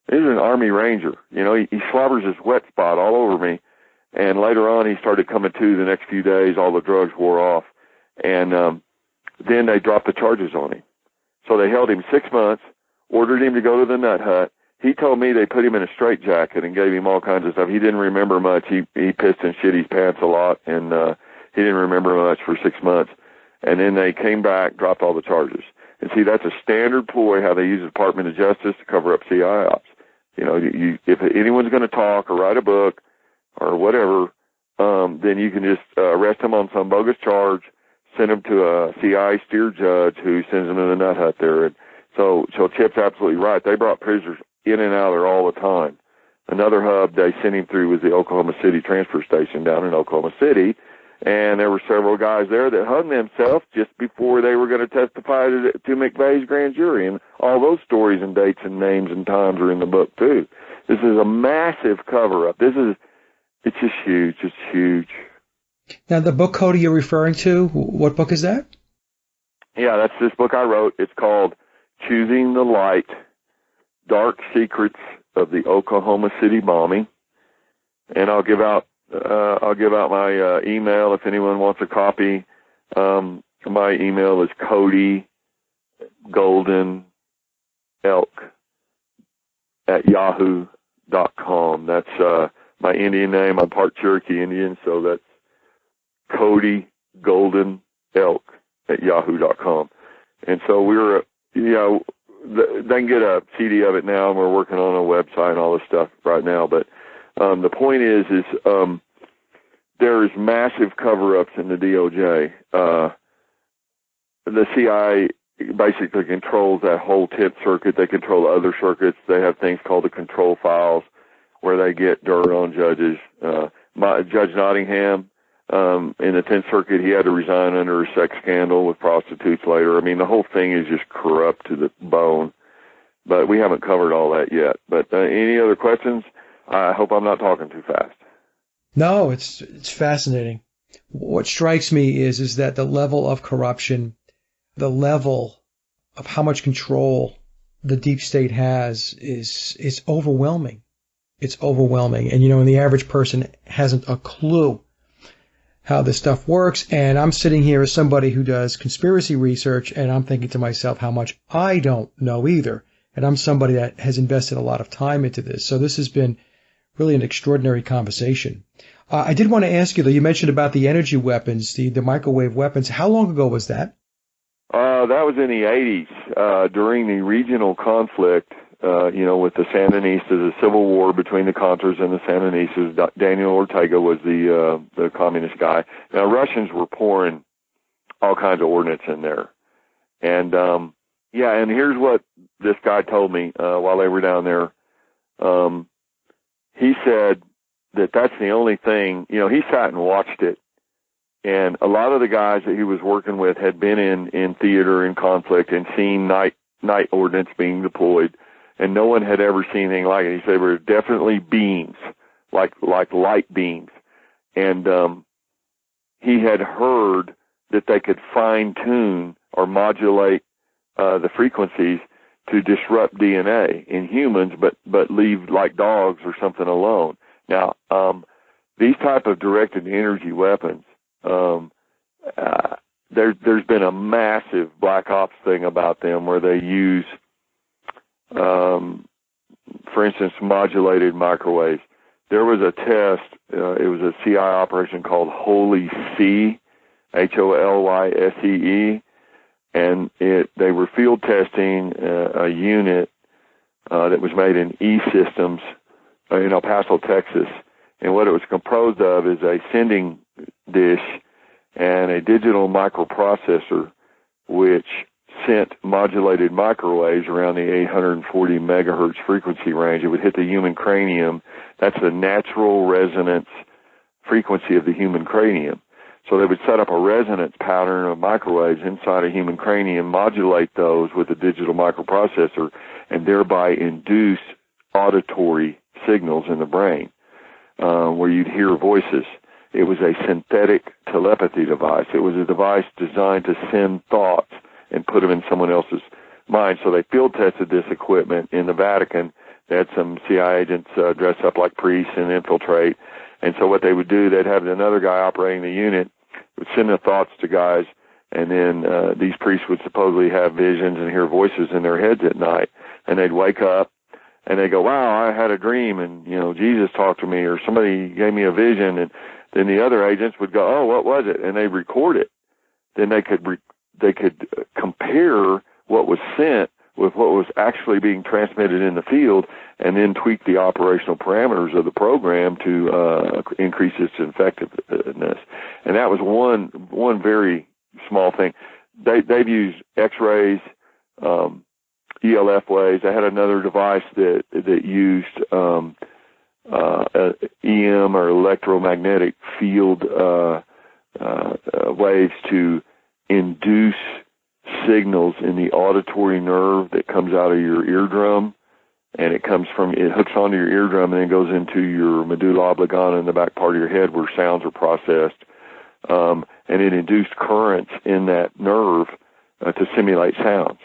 B: This is an Army Ranger. You know, he slobbers this wet spot all over me. And later on, he started coming to the next few days. All the drugs wore off. And then they dropped the charges on him. So they held him 6 months, ordered him to go to the nut hut. He told me they put him in a straitjacket and gave him all kinds of stuff. He didn't remember much. He pissed and shit his pants a lot, and he didn't remember much for 6 months. And then they came back, dropped all the charges. And see, that's a standard ploy, how they use the Department of Justice to cover up CIA ops. You know, if anyone's going to talk or write a book or whatever, then you can just arrest them on some bogus charge, send them to a CIA steer judge who sends them to the nut hut there. And so Chip's absolutely right. They brought prisoners in and out there all the time. Another hub they sent him through was the Oklahoma City transfer station down in Oklahoma City. And there were several guys there that hung themselves just before they were going to testify to McVeigh's grand jury. And all those stories and dates and names and times are in the book, too. This is a massive cover-up. It's just huge. It's huge.
A: Now, the book, Cody, you're referring to, what book is that?
B: Yeah, that's this book I wrote. It's called Choosing the Light, Dark Secrets of the Oklahoma City Bombing. And I'll give out my email if anyone wants a copy. My email is CodyGoldenElk@yahoo.com. That's my Indian name. I'm part Cherokee Indian, so that's CodyGoldenElk@yahoo.com. And so we're, they can get a CD of it now, and we're working on a website and all this stuff right now. But the point is there's massive cover-ups in the DOJ. The CIA basically controls that whole 10th circuit. They control other circuits. They have things called the control files where they get dirt on judges. Judge Nottingham, in the 10th circuit, he had to resign under a sex scandal with prostitutes later. I mean, the whole thing is just corrupt to the bone. But we haven't covered all that yet. But any other questions? I hope I'm not talking too fast.
A: No, it's fascinating. What strikes me is that the level of corruption, the level of how much control the deep state has is overwhelming. It's overwhelming. And, and the average person hasn't a clue how this stuff works. And I'm sitting here as somebody who does conspiracy research, and I'm thinking to myself how much I don't know either. And I'm somebody that has invested a lot of time into this. So this has been really an extraordinary conversation. I did want to ask you, though, you mentioned about the energy weapons, the microwave weapons. How long ago was that?
B: That was in the 80s, during the regional conflict, with the Sandinistas, the civil war between the Contras and the Sandinistas. Daniel Ortega was the communist guy. Now, Russians were pouring all kinds of ordnance in there. And, and here's what this guy told me while they were down there. He said that's the only thing, he sat and watched it. And a lot of the guys that he was working with had been in theater in conflict and seen night ordnance being deployed, and no one had ever seen anything like it. He said there were definitely beams, like light beams. And he had heard that they could fine-tune or modulate the frequencies to disrupt DNA in humans, but leave like dogs or something alone. Now, these type of directed energy weapons, there's been a massive black ops thing about them where they use, for instance, modulated microwaves. There was a test, it was a CI operation called Holy See, HOLYSEE, and they were field testing a unit that was made in E-Systems in El Paso, Texas. And what it was composed of is a sending dish and a digital microprocessor which sent modulated microwaves around the 840 megahertz frequency range. It would hit the human cranium. That's the natural resonance frequency of the human cranium. So they would set up a resonance pattern of microwaves inside a human cranium, modulate those with a digital microprocessor, and thereby induce auditory signals in the brain where you'd hear voices. It was a synthetic telepathy device. It was a device designed to send thoughts and put them in someone else's mind. So they field tested this equipment in the Vatican. They had some CIA agents dress up like priests and infiltrate. And so what they would do, they'd have another guy operating the unit, would send the thoughts to guys, and then these priests would supposedly have visions and hear voices in their heads at night. And they'd wake up, and they'd go, wow, I had a dream, and, Jesus talked to me, or somebody gave me a vision. And then the other agents would go, oh, what was it? And they'd record it. Then they could compare what was sent with what was actually being transmitted in the field, and then tweak the operational parameters of the program to increase its effectiveness. And that was one very small thing. They've used X-rays, ELF waves. I had another device that used EM or electromagnetic field waves to induce signals in the auditory nerve that comes out of your eardrum, and it hooks onto your eardrum and then goes into your medulla oblongata in the back part of your head where sounds are processed, and it induced currents in that nerve to simulate sounds.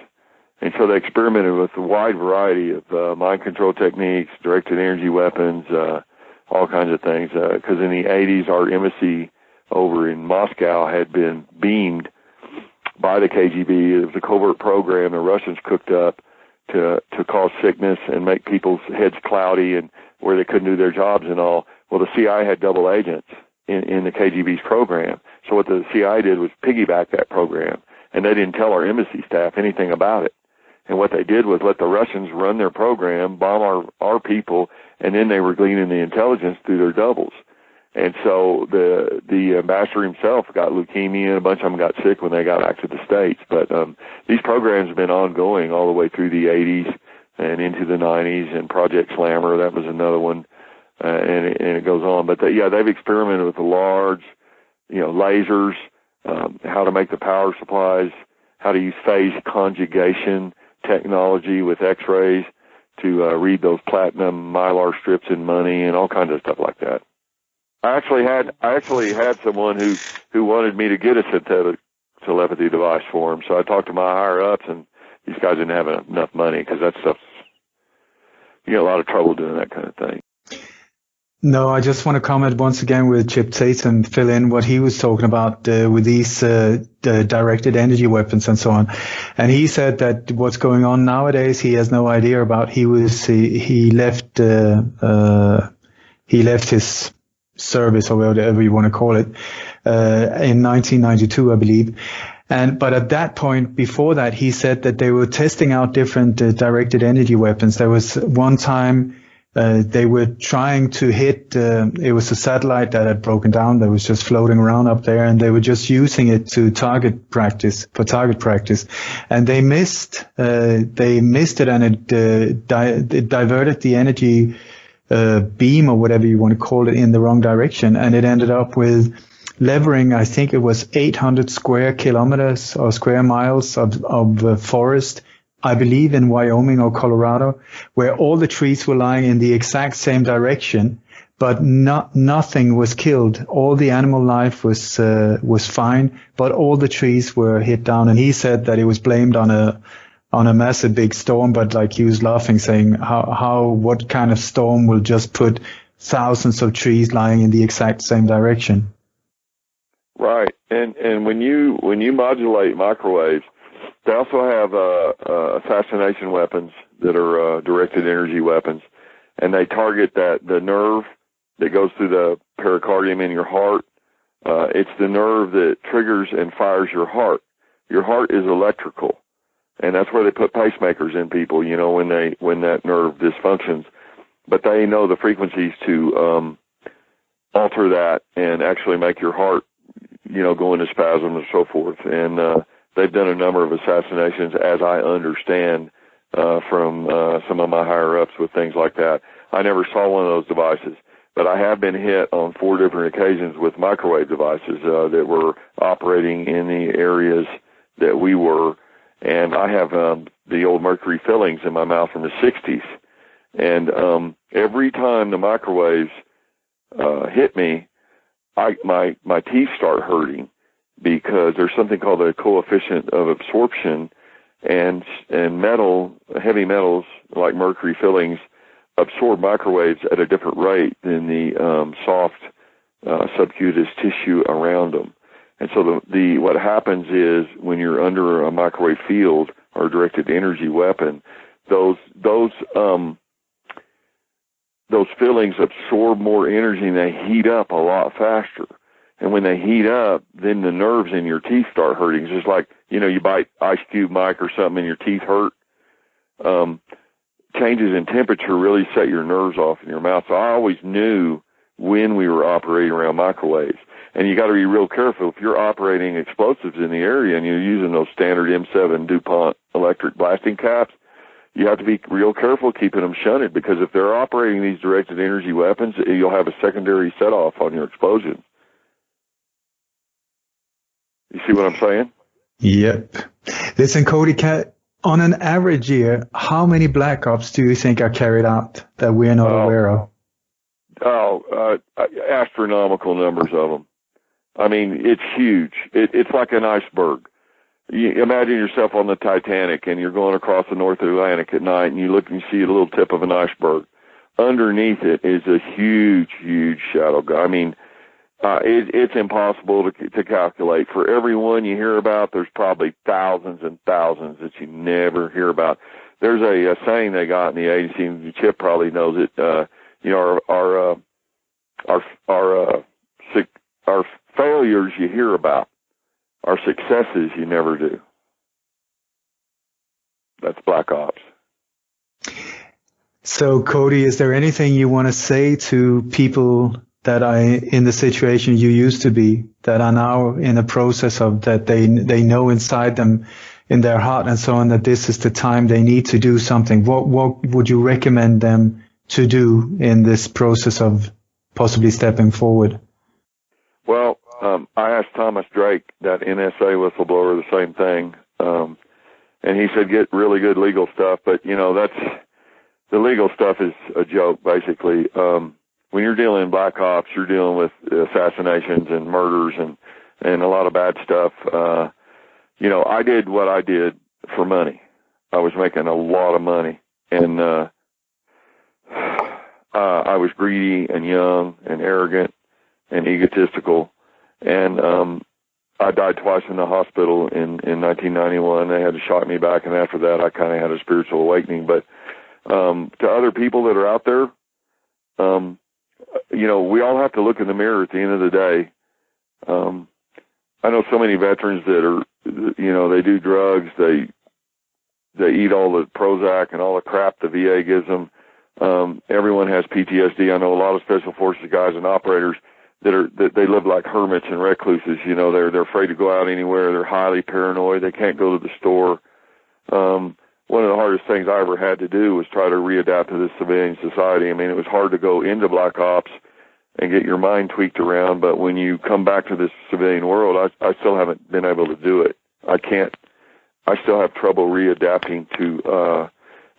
B: And so they experimented with a wide variety of mind control techniques, directed energy weapons, all kinds of things, because in the 80s our embassy over in Moscow had been beamed by the KGB. It was a covert program the Russians cooked up to cause sickness and make people's heads cloudy and where they couldn't do their jobs and all. Well, the CIA had double agents in the KGB's program. So what the CIA did was piggyback that program, and they didn't tell our embassy staff anything about it. And what they did was let the Russians run their program, bomb our people, and then they were gleaning the intelligence through their doubles. And so the ambassador himself got leukemia, and a bunch of them got sick when they got back to the States. But these programs have been ongoing all the way through the 80s and into the 90s, and Project Slammer, that was another one, and it goes on. But they've experimented with the large, lasers, how to make the power supplies, how to use phase conjugation technology with X-rays to read those platinum mylar strips in money and all kinds of stuff like that. I actually had someone who wanted me to get a synthetic telepathy device for him. So I talked to my higher ups, and these guys didn't have enough money because that stuff's, you get a lot of trouble doing that kind of thing.
C: No, I just want to comment once again with Chip Tatum, fill in what he was talking about with these directed energy weapons and so on. And he said that what's going on nowadays, he has no idea about. He left his service, or whatever you want to call it, in 1992, I believe. But at that point, before that, he said that they were testing out different directed energy weapons. There was one time they were trying to hit, it was a satellite that had broken down that was just floating around up there, and they were just using it for target practice. And they missed it, and it diverted the energy beam, or whatever you want to call it, in the wrong direction, and it ended up with levering, I think it was 800 square kilometers or square miles of forest, I believe in Wyoming or Colorado, where all the trees were lying in the exact same direction, but nothing was killed. All the animal life was fine, but all the trees were hit down. And he said that it was blamed on a massive big storm, but like he was laughing, saying what kind of storm will just put thousands of trees lying in the exact same direction.
B: Right, and when you modulate microwaves, they also have assassination weapons that are directed energy weapons, and they target the nerve that goes through the pericardium in your heart. It's the nerve that triggers and fires your heart. Your heart is electrical, and that's where they put pacemakers in people, when that nerve dysfunctions. But they know the frequencies to alter that and actually make your heart, go into spasm and so forth. And they've done a number of assassinations, as I understand, from some of my higher-ups with things like that. I never saw one of those devices, but I have been hit on 4 different occasions with microwave devices that were operating in the areas that we were. And I have the old mercury fillings in my mouth from the 60s. And every time the microwaves hit me, my teeth start hurting, because there's something called the coefficient of absorption, and heavy metals like mercury fillings absorb microwaves at a different rate than the soft subcutaneous tissue around them. And so what happens is, when you're under a microwave field or a directed energy weapon, those fillings absorb more energy and they heat up a lot faster. And when they heat up, then the nerves in your teeth start hurting. It's just like, you bite Ice Cube Mike or something and your teeth hurt. Changes in temperature really set your nerves off in your mouth. So I always knew when we were operating around microwaves. And you got to be real careful if you're operating explosives in the area and you're using those standard M7 DuPont electric blasting caps. You have to be real careful keeping them shunted, because if they're operating these directed energy weapons, you'll have a secondary set-off on your explosion. You see what I'm saying?
C: Yep. Listen, Cody, on an average year, how many black ops do you think are carried out that we're not aware of?
B: Astronomical numbers of them. I mean, it's huge. It's like an iceberg. You imagine yourself on the Titanic and you're going across the North Atlantic at night, and you look and you see a little tip of an iceberg. Underneath it is a huge, huge shadow. I mean, it's impossible to calculate. For every one you hear about, there's probably thousands and thousands that you never hear about. There's a saying they got in the agency, and Chip probably knows it. Our failures you hear about. Our successes you never do. That's Black Ops.
C: So, Cody, is there anything you want to say to people that are in the situation you used to be, that are now in a process of that they know inside them, in their heart and so on, that this is the time they need to do something? What would you recommend them to do in this process of possibly stepping forward?
B: Well, I asked Thomas Drake, that NSA whistleblower, the same thing, and he said get really good legal stuff. But that's the legal stuff is a joke, basically. When you're dealing in Black Ops, you're dealing with assassinations and murders and a lot of bad stuff. I did what I did for money. I was making a lot of money, and I was greedy and young and arrogant and egotistical. And I died twice in the hospital in 1991. They had to shock me back, and after that, I kind of had a spiritual awakening. But to other people that are out there, we all have to look in the mirror at the end of the day. I know so many veterans that are, they do drugs, they eat all the Prozac and all the crap the VA gives them. Everyone has PTSD. I know a lot of special forces guys and operators that they live like hermits and recluses. They're afraid to go out anywhere. They're highly paranoid. They can't go to the store. One of the hardest things I ever had to do was try to readapt to this civilian society. I mean, it was hard to go into Black Ops and get your mind tweaked around, but when you come back to this civilian world, I still haven't been able to do it. I still have trouble readapting to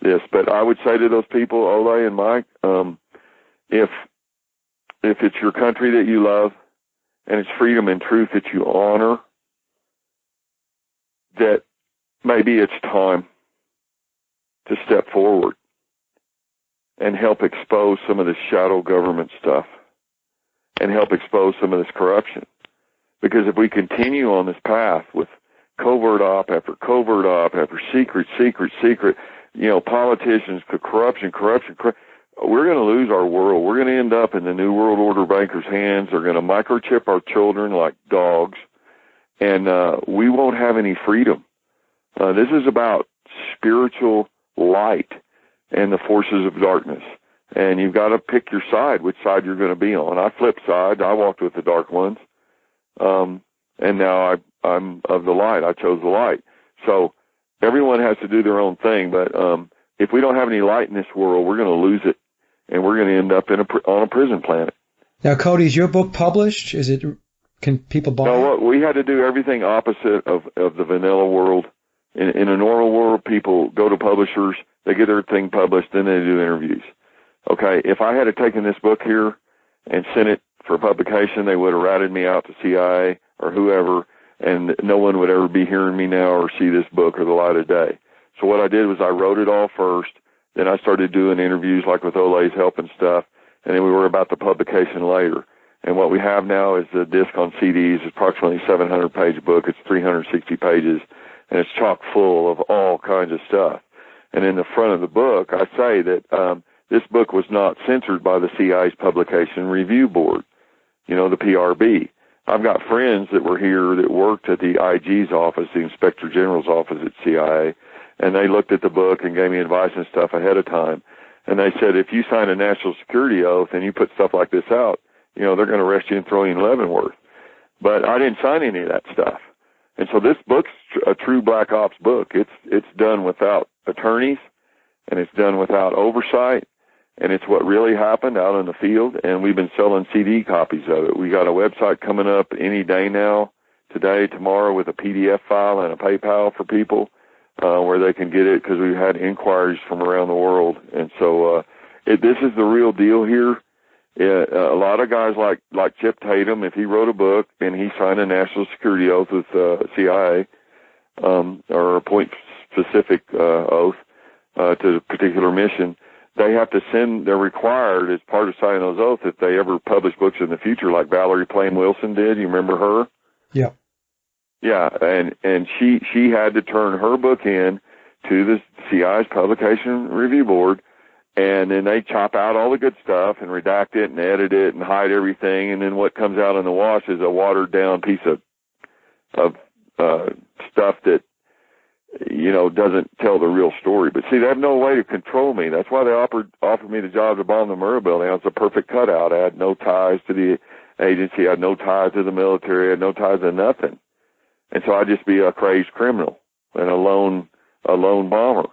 B: this. But I would say to those people, Ole and Mike, if it's your country that you love and it's freedom and truth that you honor, that maybe it's time to step forward and help expose some of this shadow government stuff and help expose some of this corruption. Because if we continue on this path with covert op after covert op after secret, politicians, corruption, we're going to lose our world. We're going to end up in the New World Order bankers' hands. They're going to microchip our children like dogs, and we won't have any freedom. This is about spiritual light and the forces of darkness. And you've got to pick your side, which side you're going to be on. I flipped sides. I walked with the dark ones. And now I'm of the light. I chose the light. So everyone has to do their own thing. But if we don't have any light in this world, we're going to lose it. And we're going to end up on a prison planet.
A: Now, Cody, is your book published? Can people buy it?
B: No, we had to do everything opposite of the vanilla world. In a normal world, people go to publishers, they get their thing published, then they do interviews. Okay, if I had taken this book here and sent it for publication, they would have ratted me out to CIA or whoever, and no one would ever be hearing me now or see this book or the light of day. So what I did was I wrote it all first, then I started doing interviews like with Ole's help and stuff, and then we were about the publication later. And what we have now is the disc on CDs. It's approximately 700-page book. It's 360 pages, and it's chock full of all kinds of stuff. And in the front of the book, I say that this book was not censored by the CIA's Publication Review Board, the PRB. I've got friends that were here that worked at the IG's office, the Inspector General's office at CIA, and they looked at the book and gave me advice and stuff ahead of time. And they said, if you sign a national security oath and you put stuff like this out, they're going to arrest you and throw you in Leavenworth. But I didn't sign any of that stuff. And so this book's a true Black Ops book. It's done without attorneys, and it's done without oversight, and it's what really happened out in the field, and we've been selling CD copies of it. We got a website coming up any day now, today, tomorrow, with a PDF file and a PayPal for people where they can get it, because we've had inquiries from around the world. And so this is the real deal here. A lot of guys like Chip Tatum, if he wrote a book and he signed a national security oath with CIA or a point-specific oath to a particular mission, they're required as part of signing those oaths, if they ever publish books in the future, like Valerie Plame Wilson did. You remember her?
A: Yeah.
B: Yeah, and she had to turn her book in to the CIA's Publication Review Board, and then they chop out all the good stuff and redact it and edit it and hide everything, and then what comes out in the wash is a watered-down piece of stuff that doesn't tell the real story. But see, they have no way to control me. That's why they offered me the job to bomb the Murrah Building. I was a perfect cutout. I had no ties to the agency. I had no ties to the military. I had no ties to nothing. And so I'd just be a crazed criminal and a lone bomber.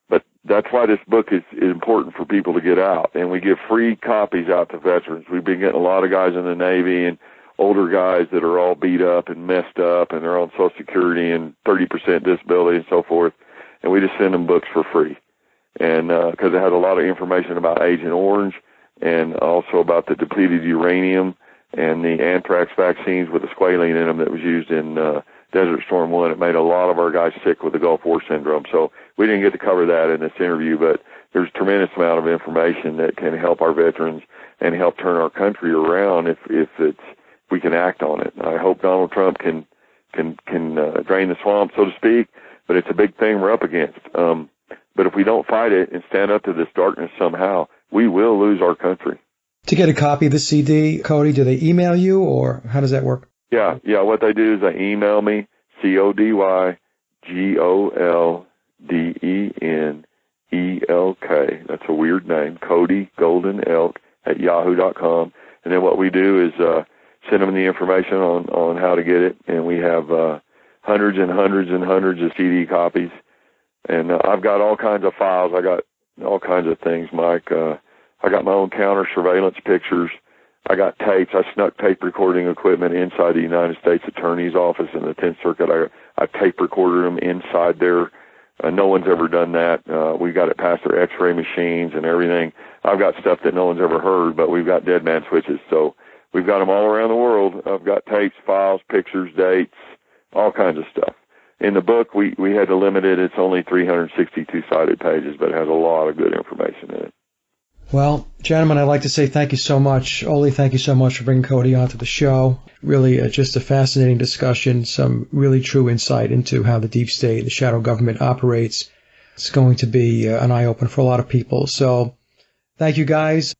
B: But that's why this book is important for people to get out. And we give free copies out to veterans. We've been getting a lot of guys in the Navy and older guys that are all beat up and messed up, and they're on Social Security and 30% disability and so forth. And we just send them books for free. And because it has a lot of information about Agent Orange and also about the depleted uranium and the anthrax vaccines with the squalene in them that was used in Desert Storm 1. It made a lot of our guys sick with the Gulf War syndrome. So we didn't get to cover that in this interview, but there's a tremendous amount of information that can help our veterans and help turn our country around if we can act on it. I hope Donald Trump can drain the swamp, so to speak, but it's a big thing we're up against. But if we don't fight it and stand up to this darkness somehow, we will lose our country.
A: To get a copy of the CD, Cody, do they email you, or how does that work?
B: Yeah. What they do is they email me, CodyGoldenElk. That's a weird name, CodyGoldenElk @yahoo.com. And then what we do is send them the information on how to get it. And we have hundreds and hundreds and hundreds of CD copies. And I've got all kinds of files. I got all kinds of things, Mike. I got my own counter surveillance pictures. I got tapes. I snuck tape recording equipment inside the United States Attorney's Office in the 10th Circuit. I tape recorded them inside there. No one's ever done that. We got it past their X-ray machines and everything. I've got stuff that no one's ever heard, but we've got dead man switches. So we've got them all around the world. I've got tapes, files, pictures, dates, all kinds of stuff. In the book, we had to limit it. It's only 362 sided pages, but it has a lot of good information in it.
A: Well, gentlemen, I'd like to say thank you so much. Ole, thank you so much for bringing Cody onto the show. Really just a fascinating discussion, some really true insight into how the deep state, the shadow government operates. It's going to be an eye-opener for a lot of people. So thank you, guys.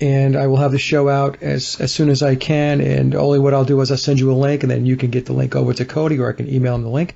A: And I will have the show out as soon as I can. And Ole, what I'll do is I'll send you a link, and then you can get the link over to Cody, or I can email him the link.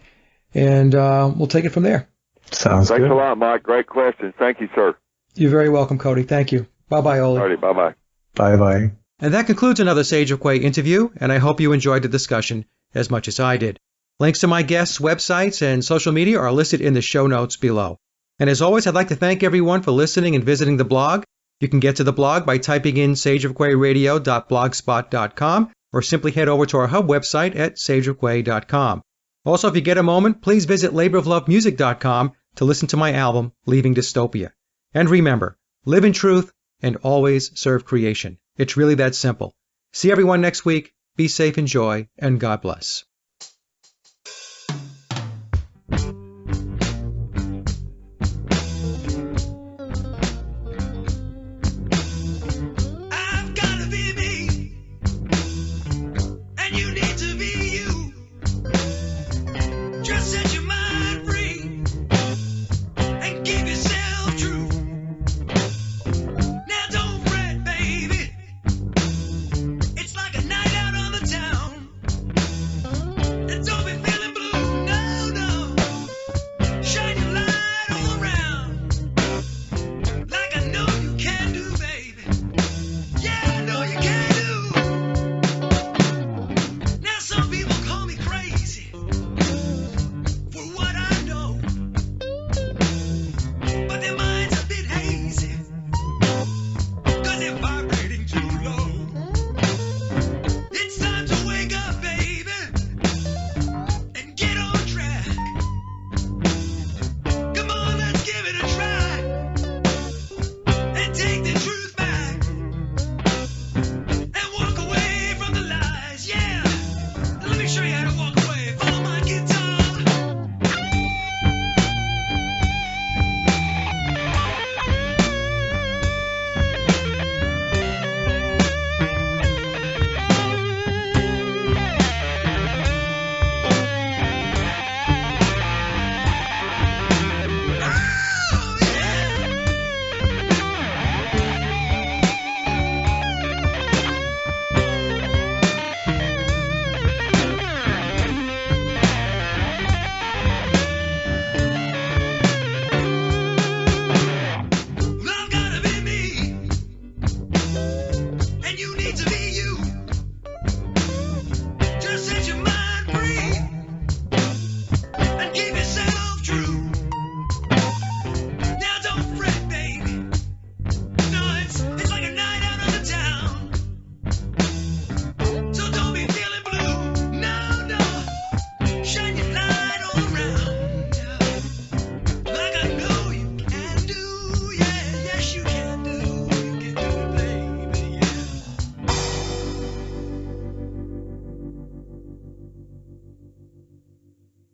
A: And we'll take it from there.
C: Sounds good.
B: Thanks a lot, Mike. Great questions. Thank you, sir.
A: You're very welcome, Cody. Thank you. Bye-bye, Ole.
B: All right, bye-bye.
C: Bye-bye.
A: And that concludes another Sage of Quay interview, and I hope you enjoyed the discussion as much as I did. Links to my guests' websites and social media are listed in the show notes below. And as always, I'd like to thank everyone for listening and visiting the blog. You can get to the blog by typing in sageofquayradio.blogspot.com, or simply head over to our hub website at sageofquay.com. Also, if you get a moment, please visit laboroflovemusic.com to listen to my album, Leaving Dystopia. And remember, live in truth and always serve creation. It's really that simple. See everyone next week. Be safe, enjoy, and God bless.